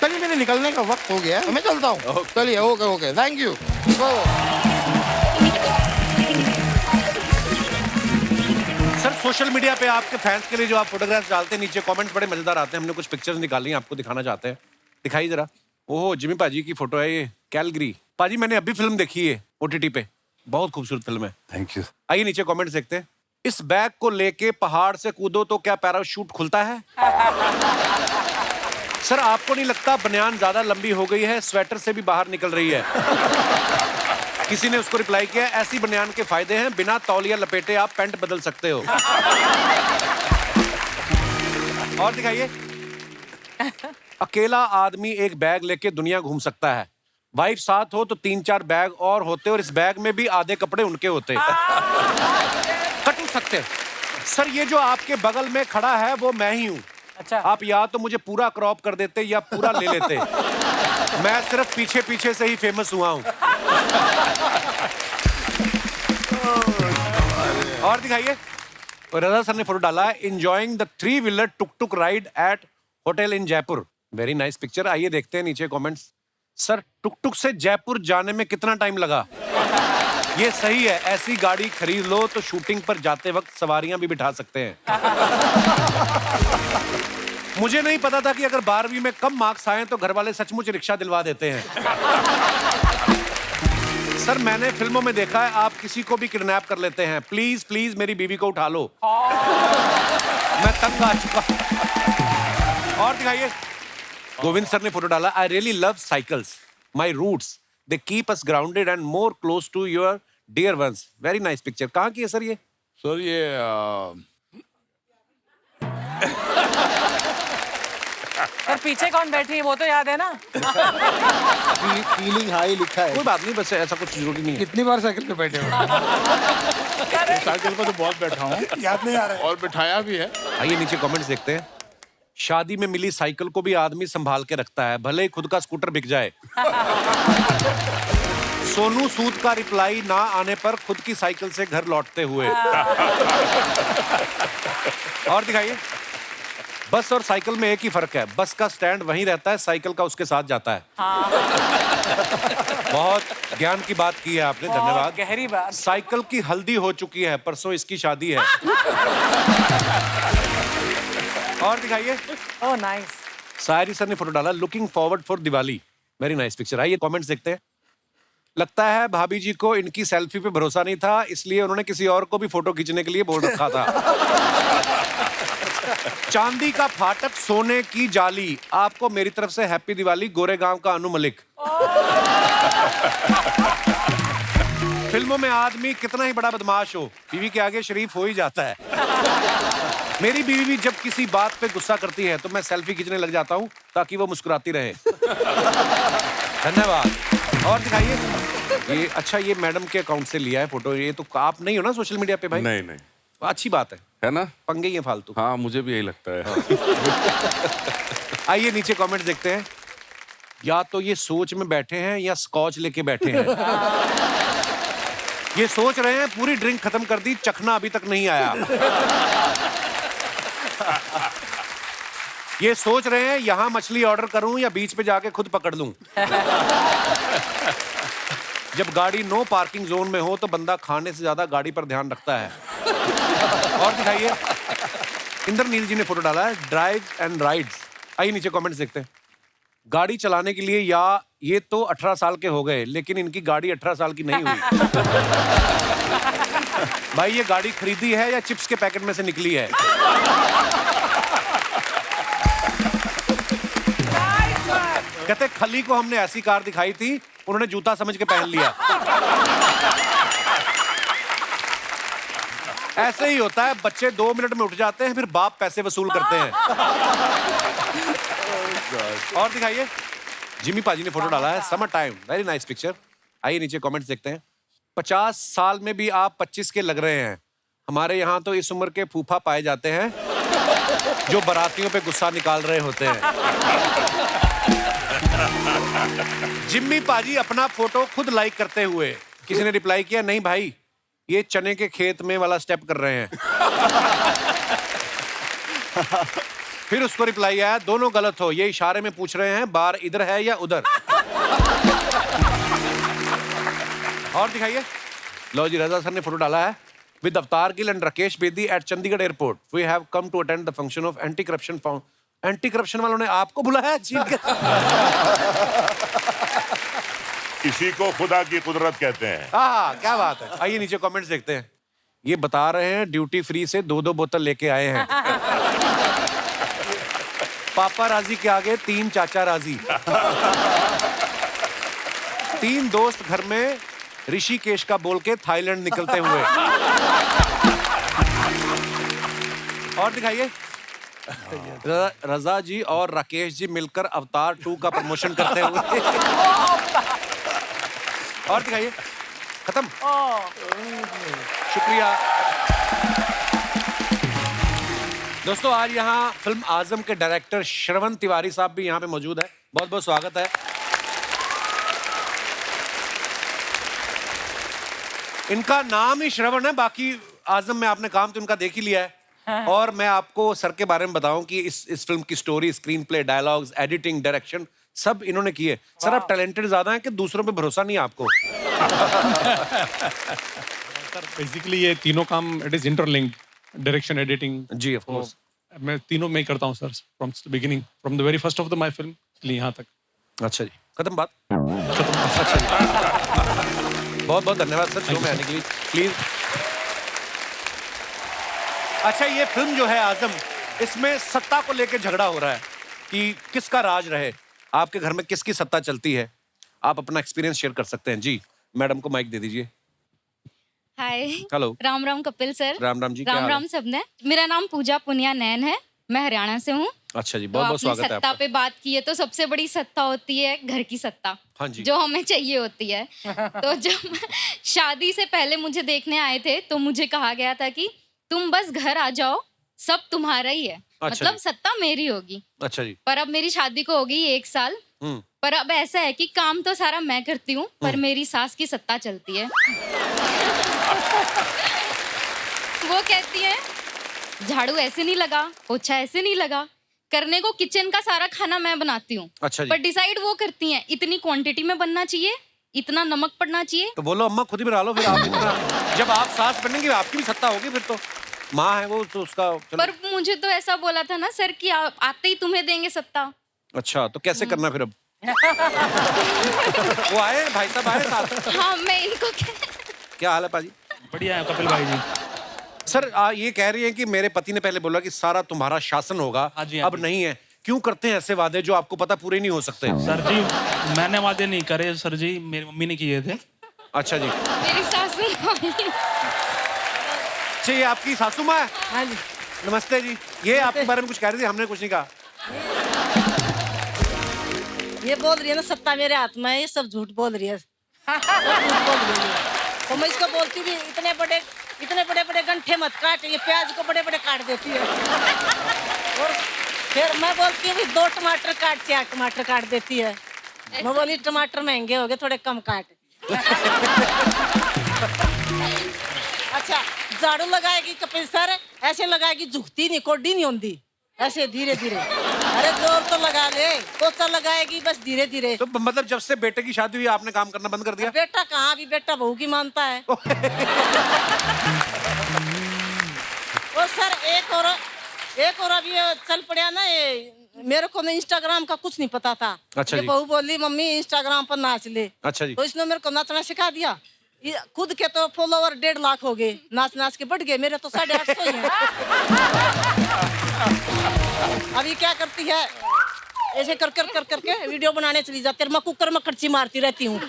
चलिए मेरे निकलने का वक्त हो गया है, मैं चलता हूँ। चलिए okay okay, thank you. Sir social media पे आपके फैंस के लिए जो आप फोटोग्राफ्स डालते हैं, नीचे कमेंट्स बड़े मजेदार आते हैं। हमने कुछ पिक्चर्स निकाली हैं, आपको दिखाना चाहते हैं। दिखाइए जरा। ओह जिमी पाजी की फोटो है ये, कैलगरी। पाजी मैंने अभी फिल्म देखी है OTT पे, बहुत खूबसूरत फिल्म है। Thank you. आइए नीचे कमेंट्स देखते हैं। इस बैग को लेके पहाड़ से कूदो तो क्या पैराशूट खुलता है? सर आपको नहीं लगता बनियान ज्यादा लंबी हो गई है, स्वेटर से भी बाहर निकल रही है? किसी ने उसको रिप्लाई किया, ऐसी बनियान के फायदे हैं, बिना तौलिया लपेटे आप पैंट बदल सकते हो। और दिखाइए। अकेला आदमी एक बैग लेके दुनिया घूम सकता है, वाइफ साथ हो तो 3-4 बैग और होते और इस बैग में भी आधे कपड़े उनके होते। कट सकते। सर ये जो आपके बगल में खड़ा है वो मैं ही हूँ। अच्छा। आप या तो मुझे पूरा क्रॉप कर देते या पूरा ले लेते। मैं सिर्फ पीछे पीछे से ही फेमस हुआ हूँ। और दिखाइए। रजा सर ने फोटो डाला है, enjoying the 3-wheeler tuk tuk ride at hotel in Jaipur. Very nice picture. आइए देखते हैं नीचे कमेंट्स। सर टुक-टुक से जयपुर जाने में कितना टाइम लगा? ये सही है, ऐसी गाड़ी खरीद लो तो शूटिंग पर जाते वक्त सवारियां भी बिठा सकते हैं। मुझे नहीं पता था कि अगर 12वीं में कम मार्क्स आए तो घर वाले सचमुच रिक्शा दिलवा देते हैं। सर मैंने फिल्मों में देखा है आप किसी को भी किडनैप कर लेते हैं, प्लीज प्लीज मेरी बीवी को उठा लो, मैं तंग आ चुका। और दिखाइए। गोविंद सर ने फोटो डाला, I really love cycles, my roots, they keep us grounded and more close to your dear ones. Very nice picture. कहाँ की है सर ये? सर ये सर पीछे कौन बैठी है वो तो याद है ना? फीलिंग हाई लिखा है। कोई बात नहीं, बस ऐसा कुछ जरूरी नहीं है। कितनी बार साइकिल पे बैठे हो? साइकिल पर तो बहुत बैठा हूँ, याद नहीं आ रहा है। और बिठाया भी है। आइए नीचे कमेंट्स देखते हैं। शादी में मिली साइकिल को भी आदमी संभाल के रखता है, भले ही खुद का स्कूटर बिक जाए। सोनू सूद का रिप्लाई ना आने पर खुद की साइकिल से घर लौटते हुए। और दिखाइए। बस और साइकिल में एक ही फर्क है, बस का स्टैंड वहीं रहता है, साइकिल का उसके साथ जाता है। बहुत ज्ञान की बात की है आपने, धन्यवाद। गहरी बात। साइकिल की हल्दी हो चुकी है, परसों इसकी शादी है। और दिखाइए। Oh nice. सायरी सर ने फोटो डाला, looking forward for Diwali. Very nice picture. आइए कमेंट्स देखते हैं। लगता है भाभी जी को इनकी सेल्फी पे भरोसा नहीं था, इसलिए उन्होंने किसी और को भी फोटो खींचने के लिए बोल रखा था। चांदी का फाटक सोने की जाली, आपको मेरी तरफ से हैप्पी दिवाली, गोरेगांव का अनु मलिक। फिल्मों में आदमी कितना ही बड़ा बदमाश हो, बीवी के आगे शरीफ हो ही जाता है। मेरी बीवी भी जब किसी बात पे गुस्सा करती है तो मैं सेल्फी खींचने लग जाता हूँ ताकि वो मुस्कुराती रहे। धन्यवाद। और दिखाइए। ये अच्छा, ये मैडम के अकाउंट से लिया है फोटो। ये तो आप नहीं हो ना सोशल मीडिया पे भाई? नहीं नहीं, अच्छी बात है ना? पंगे ही हैं फालतू। हाँ मुझे भी यही लगता है। आइए नीचे कमेंट्स देखते हैं। या तो ये सोच में बैठे हैं या स्कॉच लेके बैठे हैं। ये सोच रहे हैं पूरी ड्रिंक खत्म कर दी, चखना अभी तक नहीं आया। ये सोच रहे हैं यहां मछली ऑर्डर करूं या बीच पे जाके खुद पकड़ लूं। जब गाड़ी नो पार्किंग जोन में हो तो बंदा खाने से ज्यादा गाड़ी पर ध्यान रखता है। और दिखाइए। इंद्रनील जी ने फोटो डाला है, ड्राइव एंड राइड्स। आइए नीचे कमेंट्स देखते हैं। गाड़ी चलाने के लिए या ये तो 18 साल के हो गए, लेकिन इनकी गाड़ी 18 साल की नहीं हुई। भाई ये गाड़ी खरीदी है या चिप्स के पैकेट में से निकली है? कहते खली को हमने ऐसी कार दिखाई थी, उन्होंने जूता समझ के पहन लिया। ऐसे ही होता है, बच्चे 2 मिनट में उठ जाते हैं, फिर बाप पैसे वसूल करते हैं। और दिखाइए। जिमी पाजी ने फोटो डाला है, summer time. Very nice picture. आइए नीचे कमेंट्स देखते हैं। 50 साल में भी आप 25 के लग रहे हैं। हमारे यहाँ तो इस उम्र के फूफा पाए जाते हैं जो बारातियों पे गुस्सा निकाल रहे होते हैं। जिम्मी पाजी अपना फोटो खुद लाइक करते हुए। किसी ने रिप्लाई किया, नहीं भाई ये चने के खेत में वाला स्टेप कर रहे हैं। फिर उसको रिप्लाई आया, दोनों गलत हो, ये इशारे में पूछ रहे हैं बार इधर है या उधर। और दिखाइए। लो जी, रजा सर ने फोटो डाला है। With Avtar Gill and Rakesh Bedi at Chandigarh airport we have come to attend the function of anti corruption found. Anti corruption वालों ने आपको बुलाया? इसी को खुदा की कुदरत कहते हैं। हाँ, क्या बात है। आइए नीचे कमेंट्स देखते हैं। ये बता रहे हैं ड्यूटी फ्री से 2-2 बोतल लेके आए हैं। पापा राजी के आगे 3 चाचा राजी। 3 दोस्त घर में ऋषिकेश का बोल के थाईलैंड निकलते हुए। और दिखाइए। रजा जी और राकेश जी मिलकर अवतार 2 का प्रमोशन करते हुए। और दिखाइए। खत्म। शुक्रिया दोस्तों। आज यहाँ फिल्म आजम के डायरेक्टर श्रवण तिवारी साहब भी यहाँ पे मौजूद है। बहुत बहुत स्वागत है। इनका नाम ही श्रवण है, बाकी आजम में आपने काम तो इनका देख ही लिया है। और मैं आपको सर के बारे में बताऊं कि इस फिल्म की story, screen play, dialogues, editing, direction सब इन्होंने किए। सर आप टैलेंटेड ज्यादा हैं कि दूसरों पे भरोसा नहीं है आपको? सर बेसिकली ये तीनों काम it is interlinked, direction, editing. जी ऑफ कोर्स। मैं तीनों में ही करता हूँ sir, from the beginning, from the very first of the my film यहाँ तक। अच्छा जी, खत्म बात। अच्छा जी। बहुत बहुत धन्यवाद सर शो में आने के लिए। प्लीज। अच्छा, ये फिल्म जो है आजम, इसमें सत्ता को लेकर झगड़ा हो रहा है कि किसका राज रहे, आपके घर में किसकी सत्ता चलती है। आप अपना एक्सपीरियंस शेयर कर सकते हैं। जी, मैडम को माइक दे दीजिए। हाय। हेलो। राम राम कपिल सर। राम राम जी। क्या राम हाल राम है? सबने। मेरा नाम पूजा पुनिया नैन है, मैं हरियाणा से हूँ। अच्छा जी, बहुत बहुत तो आपने स्वागत है सत्ता आपका। पे बात की है, तो सबसे बड़ी सत्ता होती है घर की सत्ता। हाँ जी। जो हमें चाहिए होती है। तो जब शादी से पहले मुझे देखने आए थे तो मुझे कहा गया था कि तुम बस घर आ जाओ, सब तुम्हारा ही है। अच्छा मतलब जी। सत्ता मेरी होगी। अच्छा जी। पर अब मेरी शादी को हो गई 1 साल। पर अब ऐसा है कि काम तो सारा मैं करती हूँ, पर मेरी सास की सत्ता चलती है। वो कहती है झाड़ू ऐसे नहीं लगा, पोछा ऐसे नहीं लगा, करने को किचन का सारा खाना मैं बनाती हूँ। अच्छा जी। पर डिसाइड वो करती हैं, इतनी क्वांटिटी में बनना चाहिए, इतना नमक पड़ना चाहिए। तो बोलो अम्मा खुद ही बना लो फिर आप इतना। जब आप सास बनेंगे आपकी भी सत्ता होगी फिर तो। माँ है वो तो उसका चलो। पर मुझे तो ऐसा बोला था ना सर कि आते ही तुम्हें देंगे सत्ता। अच्छा, तो कैसे करना फिर अब? वो आए भाई साहब आए साथ। हाँ, मैं इनको क्या हाल है पाजी? बढ़िया है कपिल भाई जी। सर ये कह रही हैं कि मेरे पति ने पहले बोला कि सारा तुम्हारा शासन होगा। हाँ जी। अब नहीं है। क्यों करते हैं ऐसे वादे जो आपको पता पूरे नहीं हो सकते? सर जी मैंने वादे नहीं करे सर जी, मेरी मम्मी ने किए थे। अच्छा जी। मेरी सासू अच्छा, ये आपकी सासू माँ है? हाँ जी। नमस्ते जी। ये आपके बारे में कुछ कह रही थी, हमने कुछ नहीं कहा। ये बोल रही है ना सत्ता मेरे हाथ में है, ये सब झूठ बोल रही है। तो मैं इसको बोलती भी इतने बड़े बड़े गंठे मत काट, ये प्याज को बड़े बड़े काट देती है। और फिर मैं बोलती हूँ 2 टमाटर काट, 4 टमाटर काट देती है। मैं बोली टमाटर महंगे हो गए, थोड़े कम काट। अच्छा, झाड़ू लगाएगी कपिल सर, ऐसे लगाएगी, झुकती नहीं, कोडी नहीं होती, ऐसे धीरे धीरे। अरे जोर तो लगा ले। पोछा लगाएगी बस धीरे धीरे। तो मतलब जब से बेटे की शादी हुई आपने काम करना बंद कर दिया? बेटा कहाँ, अभी बेटा बहू की मानता है। और सर एक और अभी चल पड़ा ना, ये मेरे को ना इंस्टाग्राम का कुछ नहीं पता था। अच्छा ये जी। बहू बोली मम्मी इंस्टाग्राम पर नाच ले। अच्छा जी। तो इसने मेरे को नाचना सिखा दिया। ये खुद के तो फॉलोवर 1.5 लाख हो गए, नाच नाच के बढ़ गए, मेरे तो 850 ही हैं। अभी क्या करती है, ऐसे कर करके वीडियो बनाने चली जाती है। मैं कुकर में खर्ची मारती रहती हूँ।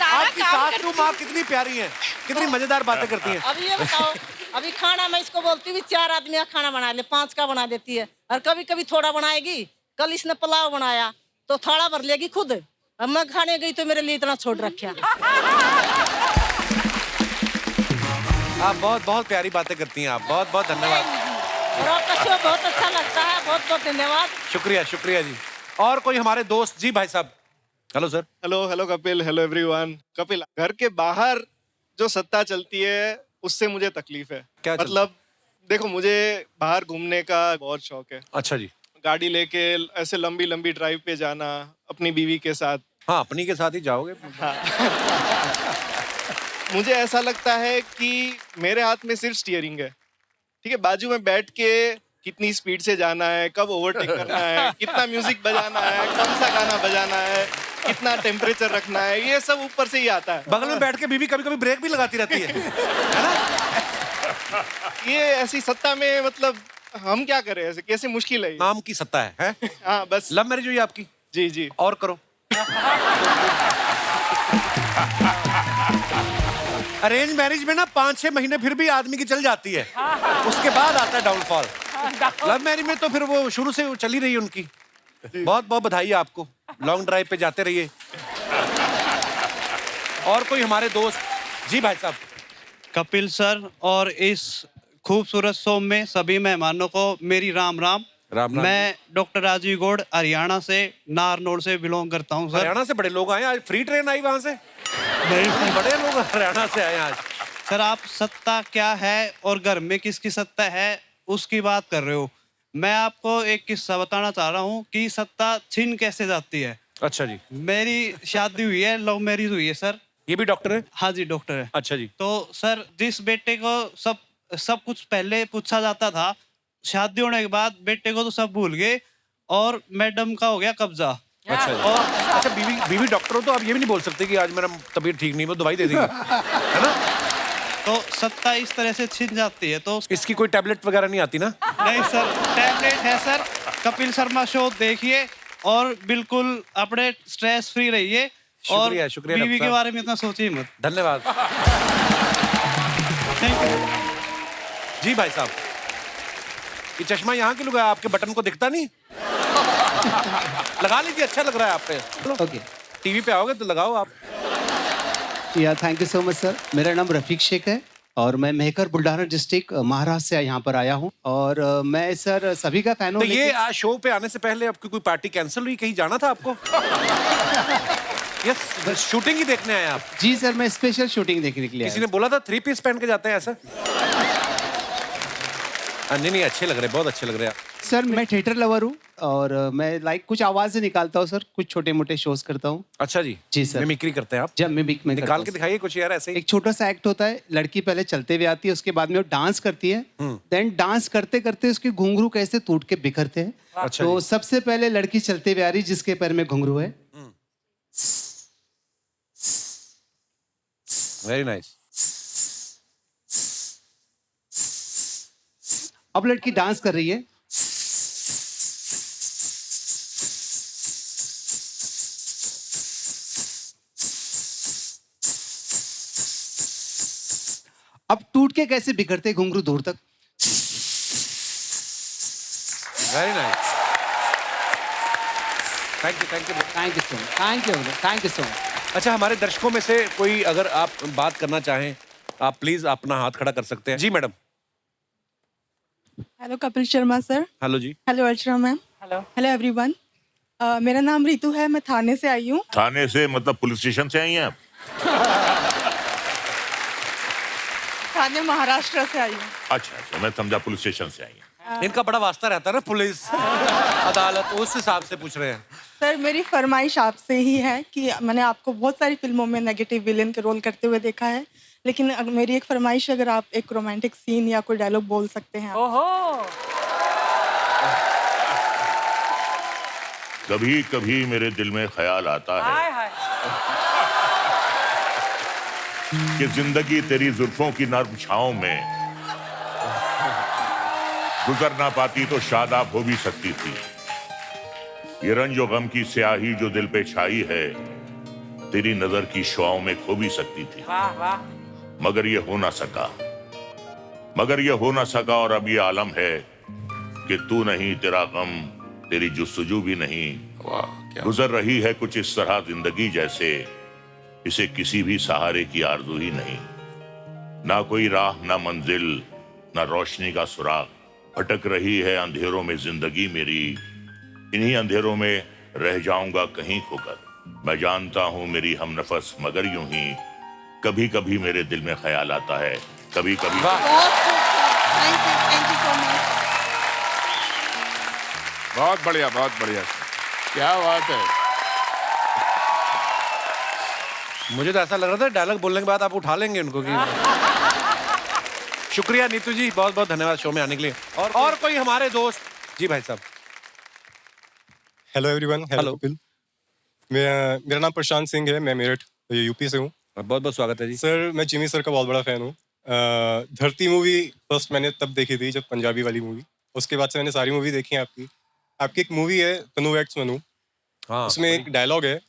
आपकी सासू माँ कितनी प्यारी है, कितनी मजेदार बातें करती हैं। अभी ये बताओ, अभी खाना मैं इसको बोलती हूँ 4 आदमी का खाना बना ले, 5 का बना देती है। और कभी कभी थोड़ा बनाएगी। कल इसने पुलाव बनाया तो थोड़ा भर लेगी खुद। अब मैं खाने गई तो मेरे लिए इतना छोड़ रखा। आप बहुत बहुत प्यारी बातें करती हैं। आप बहुत बहुत धन्यवाद। और आपका शो बहुत अच्छा लगता है, बहुत बहुत धन्यवाद। शुक्रिया शुक्रिया जी। और कोई हमारे दोस्त? जी भाई साहब। Hello sir. Hello Kapil, hello everyone. Kapil, घर के बाहर जो सत्ता चलती है उससे मुझे तकलीफ है। क्या मतलब देखो मुझे बाहर घूमने का बहुत शौक है। अच्छा जी। गाड़ी लेके ऐसे लंबी लंबी ड्राइव पे जाना अपनी बीवी के साथ। हाँ, अपनी के साथ ही जाओगे। हाँ। मुझे ऐसा लगता है कि मेरे हाथ में सिर्फ स्टीयरिंग है, ठीक है, बाजू में बैठ के कितनी स्पीड से जाना है, कब ओवरटेक करना है, कितना म्यूजिक बजाना है, कौन सा गाना बजाना है, कितना टेम्परेचर रखना है, ये सब ऊपर से ही आता है। बगल में बैठ के बीवी कभी कभी ब्रेक भी लगाती रहती है ना? ये ऐसी सत्ता में मतलब हम क्या करें, ऐसे कैसे मुश्किल है ये? नाम की सत्ता है? हाँ बस। लव मैरिज हुई आपकी? जी जी। और करो। अरेंज मैरिज में ना 5-6 महीने फिर भी आदमी की चल जाती है, उसके बाद आता है डाउनफॉल। लव मैरिज में तो फिर वो शुरू से चली रही है उनकी। बहुत बहुत बधाई है आपको, लॉन्ग ड्राइव पे जाते रहिए। और कोई हमारे दोस्त? जी भाई साहब। कपिल सर और इस खूबसूरत शो में सभी मेहमानों को मेरी राम राम। राम राम। मैं डॉक्टर राजीव गौड़ हरियाणा से नारनौल से बिलोंग करता हूँ सर। हरियाणा से बड़े लोग आए आज, फ्री ट्रेन आई वहां से? नहीं, बड़े लोग हरियाणा से आए आज। सर आप सत्ता क्या है और घर में किसकी सत्ता है उसकी बात कर रहे हो। मैं आपको एक किस्सा बताना चाह रहा हूँ कि सत्ता छीन कैसे जाती है। अच्छा जी। मेरी शादी हुई है, लव मैरिज हुई है सर। ये भी डॉक्टर है? हाँ जी डॉक्टर है। अच्छा जी। तो सर जिस बेटे को सब कुछ पहले पूछा जाता था, शादी होने के बाद बेटे को तो सब भूल गए और मैडम का हो गया कब्जा। अच्छा जी। और अच्छा बीवी डॉक्टर हो तो आप ये भी नहीं बोल सकते कि आज मेरा तबीयत ठीक नहीं, वो दवाई दे देंगे, है ना? तो सत्ता इस तरह से छिन जाती है। तो इसकी कोई टैबलेट वगैरह नहीं आती ना? नहीं सर, टैबलेट है सर। कपिल शर्मा शो देखिए और बिल्कुल अपने स्ट्रेस फ्री रहिए और शुक्रिया बीवी के बारे में इतना सोचिए मत। धन्यवाद। थैंक यू जी भाई साहब। ये चश्मा यहाँ क्यों लगाया? आपके बटन को दिखता नहीं? लगा लीजिए, अच्छा लग रहा है आप पे। ओके, टीवी पे आओगे तो लगाओ आप। या thank you so much sir. मेरा नाम रफीक शेख है और मैं मेहकर बुल्ढाना डिस्ट्रिक्ट महाराष्ट्र से यहाँ पर आया हूँ और मैं सर सभी का फैन हूँ। तो ये शो पे आने से पहले आपकी कोई पार्टी कैंसिल हुई, कहीं जाना था आपको? यस, शूटिंग ही देखने आए आप? जी सर, मैं स्पेशल शूटिंग देखने के लिए। किसी ने बोला था 3 पीस पहन के जाते हैं ऐसा? नहीं, अच्छे लग रहे, बहुत अच्छे लग रहे हैं सर। मैं थिएटर लवर हूँ और मैं कुछ आवाजें निकालता हूँ सर, कुछ छोटे मोटे शोज करता हूँ। अच्छा जी। जी सर। मिमिक्री करते हैं आप? जब मिमिक में निकाल के दिखाइए कुछ यार ऐसे ही। एक छोटा सा एक्ट होता है, लड़की पहले चलते हुए आती है, उसके बाद में वो डांस करती है, देन डांस करते करते उसके घुंघरू कैसे टूट के बिखरते हैं। अच्छा तो सबसे पहले लड़की चलते हुए आ रही जिसके पैर में घुंघरू है। Very nice. अब लड़की डांस कर रही है। अब टूट के कैसे बिखरते घुंघरू दूर तक। Very nice. Thank you so much. Thank you so much. अच्छा, हमारे दर्शकों में से कोई अगर आप बात करना चाहें, आप प्लीज अपना हाथ खड़ा कर सकते हैं। जी madam. Hello Kapil Sharma sir. Hello जी। Hello Archana ma'am. Hello everyone. मेरा नाम रितु है, मैं थाने से आई हूँ। थाने से मतलब पुलिस स्टेशन से आई हैं आप? थाने महाराष्ट्र से आई हूँ। अच्छा, मैं समझा पुलिस स्टेशन से आई हैं। इनका बड़ा वास्ता रहता है ना पुलिस अदालत, उस हिसाब से पूछ रहे हैं। सर मेरी फरमाइश आपसे ही है कि मैंने आपको बहुत सारी फिल्मों में नेगेटिव विलेन के रोल करते हुए देखा है, लेकिन मेरी एक फरमाइश, अगर आप एक रोमांटिक सीन या कोई डायलॉग बोल सकते हैं। ओहो। कभी कभी मेरे दिल में ख्याल आता है कि जिंदगी तेरी जुल्फों की नर्म छांव में गुजर ना पाती तो शादाब हो भी सकती थी। ये रंजो गम की स्याही जो दिल पे छाई है तेरी नजर की शुआओं में खो भी सकती थी। वाह वाह। मगर ये हो ना सका और अब ये आलम है कि तू नहीं, तेरा गम, तेरी जुस्तजू भी नहीं। गुजर रही है कुछ इस तरह जिंदगी जैसे इसे किसी भी सहारे की आरज़ू ही नहीं। ना कोई राह, ना मंजिल, ना रोशनी का सुराग। भटक रही है अंधेरों में जिंदगी मेरी, इन्हीं अंधेरों में रह जाऊंगा कहीं खोकर। मैं जानता हूँ मेरी हमनफस, मगर यूं ही कभी कभी मेरे दिल में ख्याल आता है, कभी कभी। बहुत बढ़िया, बहुत बढ़िया। क्या बात है। मुझे तो ऐसा लग रहा था डायलॉग बोलने के बाद आप उठा लेंगे उनको कि शुक्रिया नीतू जी, बहुत बहुत धन्यवाद शो में आने के लिए। और कोई हमारे दोस्त जी भाई साहब। Hello everyone. हेलो कपिल। मेरा नाम प्रशांत सिंह है, मैं मेरठ यूपी से हूँ। बहुत बहुत स्वागत है जी। सर मैं जिमी सर का बहुत बड़ा फैन हूँ। धरती मूवी फर्स्ट मैंने तब देखी थी जब पंजाबी वाली मूवी, उसके बाद से मैंने सारी मूवी देखी है आपकी। आपकी एक मूवी है तनु एक्स मनु, हाँ, उसमें एक डायलॉग है,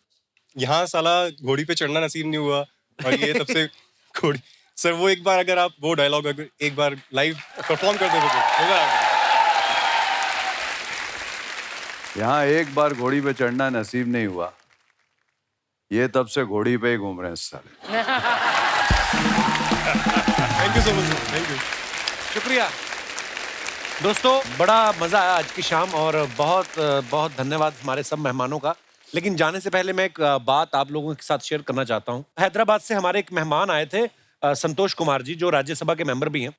यहाँ साला घोड़ी पे चढ़ना नसीब नहीं हुआ और ये तब से घोड़ी। सर वो एक बार अगर आप वो डायलॉग अगर एक बार लाइव परफॉर्म कर देते तो मजा आ। यहाँ एक बार घोड़ी पे चढ़ना नसीब नहीं हुआ, ये तब से घोड़ी पे ही घूम रहे हैं साले। Thank you so much, thank you. शुक्रिया दोस्तों, बड़ा मजा आया आज की शाम और बहुत बहुत धन्यवाद हमारे सब मेहमानों का। लेकिन जाने से पहले मैं एक बात आप लोगों के साथ शेयर करना चाहता हूँ। हैदराबाद से हमारे एक मेहमान आए थे, संतोष कुमार जी, जो राज्यसभा के मेंबर भी हैं।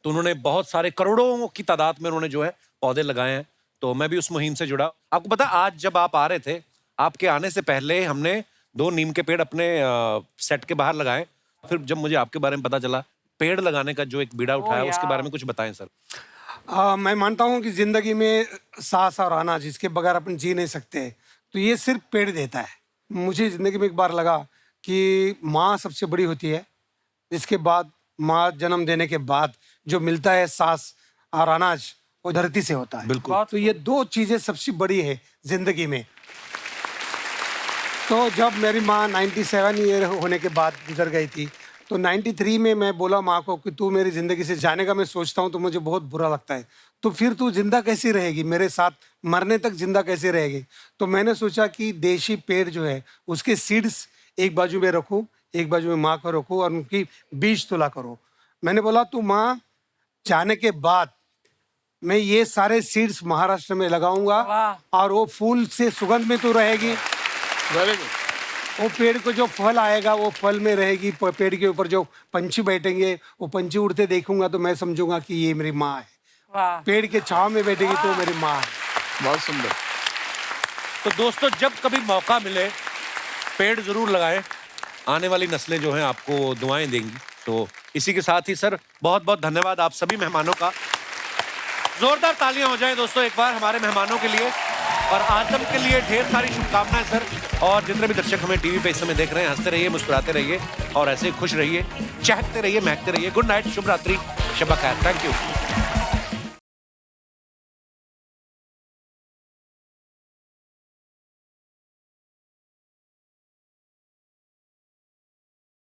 तो उन्होंने बहुत सारे करोड़ों की तादाद में उन्होंने जो है पौधे लगाए हैं, तो मैं भी उस मुहिम से जुड़ा। आपको पता, आज जब आप आ रहे थे, आपके आने से पहले हमने 2 नीम के पेड़ अपने सेट के बाहर लगाए। फिर जब मुझे आपके बारे में पता चला, पेड़ लगाने का जो एक बीड़ा उठाया, उसके बारे में कुछ बताएं सर। मैं मानता हूँ कि जिंदगी में सांस और आना जिसके बगैर अपन जी नहीं सकते, तो ये सिर्फ पेड़ देता है। मुझे जिंदगी में एक बार लगा कि माँ सबसे बड़ी होती है, इसके बाद माँ जन्म देने के बाद जो मिलता है सांस और अनाज, वो धरती से होता है। बिल्कुल। तो ये 2 चीजें सबसे बड़ी है जिंदगी में। तो जब मेरी माँ 97 ईयर होने के बाद गुजर गई थी, तो 93 में मैं बोला माँ को कि तू मेरी ज़िंदगी से जाने का मैं सोचता हूँ तो मुझे बहुत बुरा लगता है, तो फिर तू जिंदा कैसी रहेगी, मेरे साथ मरने तक जिंदा कैसे रहेगी। तो मैंने सोचा कि देशी पेड़ जो है उसके सीड्स एक बाजू में रखूँ, एक बाजू में माँ को रखूँ और उनकी बीज तुला करो। मैंने बोला तू माँ जाने के बाद मैं ये सारे सीड्स महाराष्ट्र में लगाऊंगा और वो फूल से सुगंध में तो रहेगी। Very good. वो पेड़ को जो फल आएगा वो फल में रहेगी, पेड़ के ऊपर जो पंछी बैठेंगे वो पंछी उड़ते देखूंगा तो मैं समझूंगा कि ये मेरी माँ है। पेड़ के छांव में बैठेगी तो मेरी माँ है। बहुत सुंदर। तो दोस्तों, जब कभी मौका मिले पेड़ जरूर लगाएं, आने वाली नस्लें जो हैं आपको दुआएं देंगी। तो इसी के साथ ही सर बहुत बहुत धन्यवाद आप सभी मेहमानों का। जोरदार तालियां हो जाएं दोस्तों एक बार हमारे मेहमानों के लिए, और आजम के लिए ढेर सारी शुभकामनाएं सर। और जितने भी दर्शक हमें टीवी पे इस समय देख रहे हैं, हंसते रहिए, मुस्कुराते रहिए और ऐसे ही खुश रहिए, चहकते रहिए, महकते रहिए। गुड नाइट, शुभ रात्रि, शब खैर। Thank you.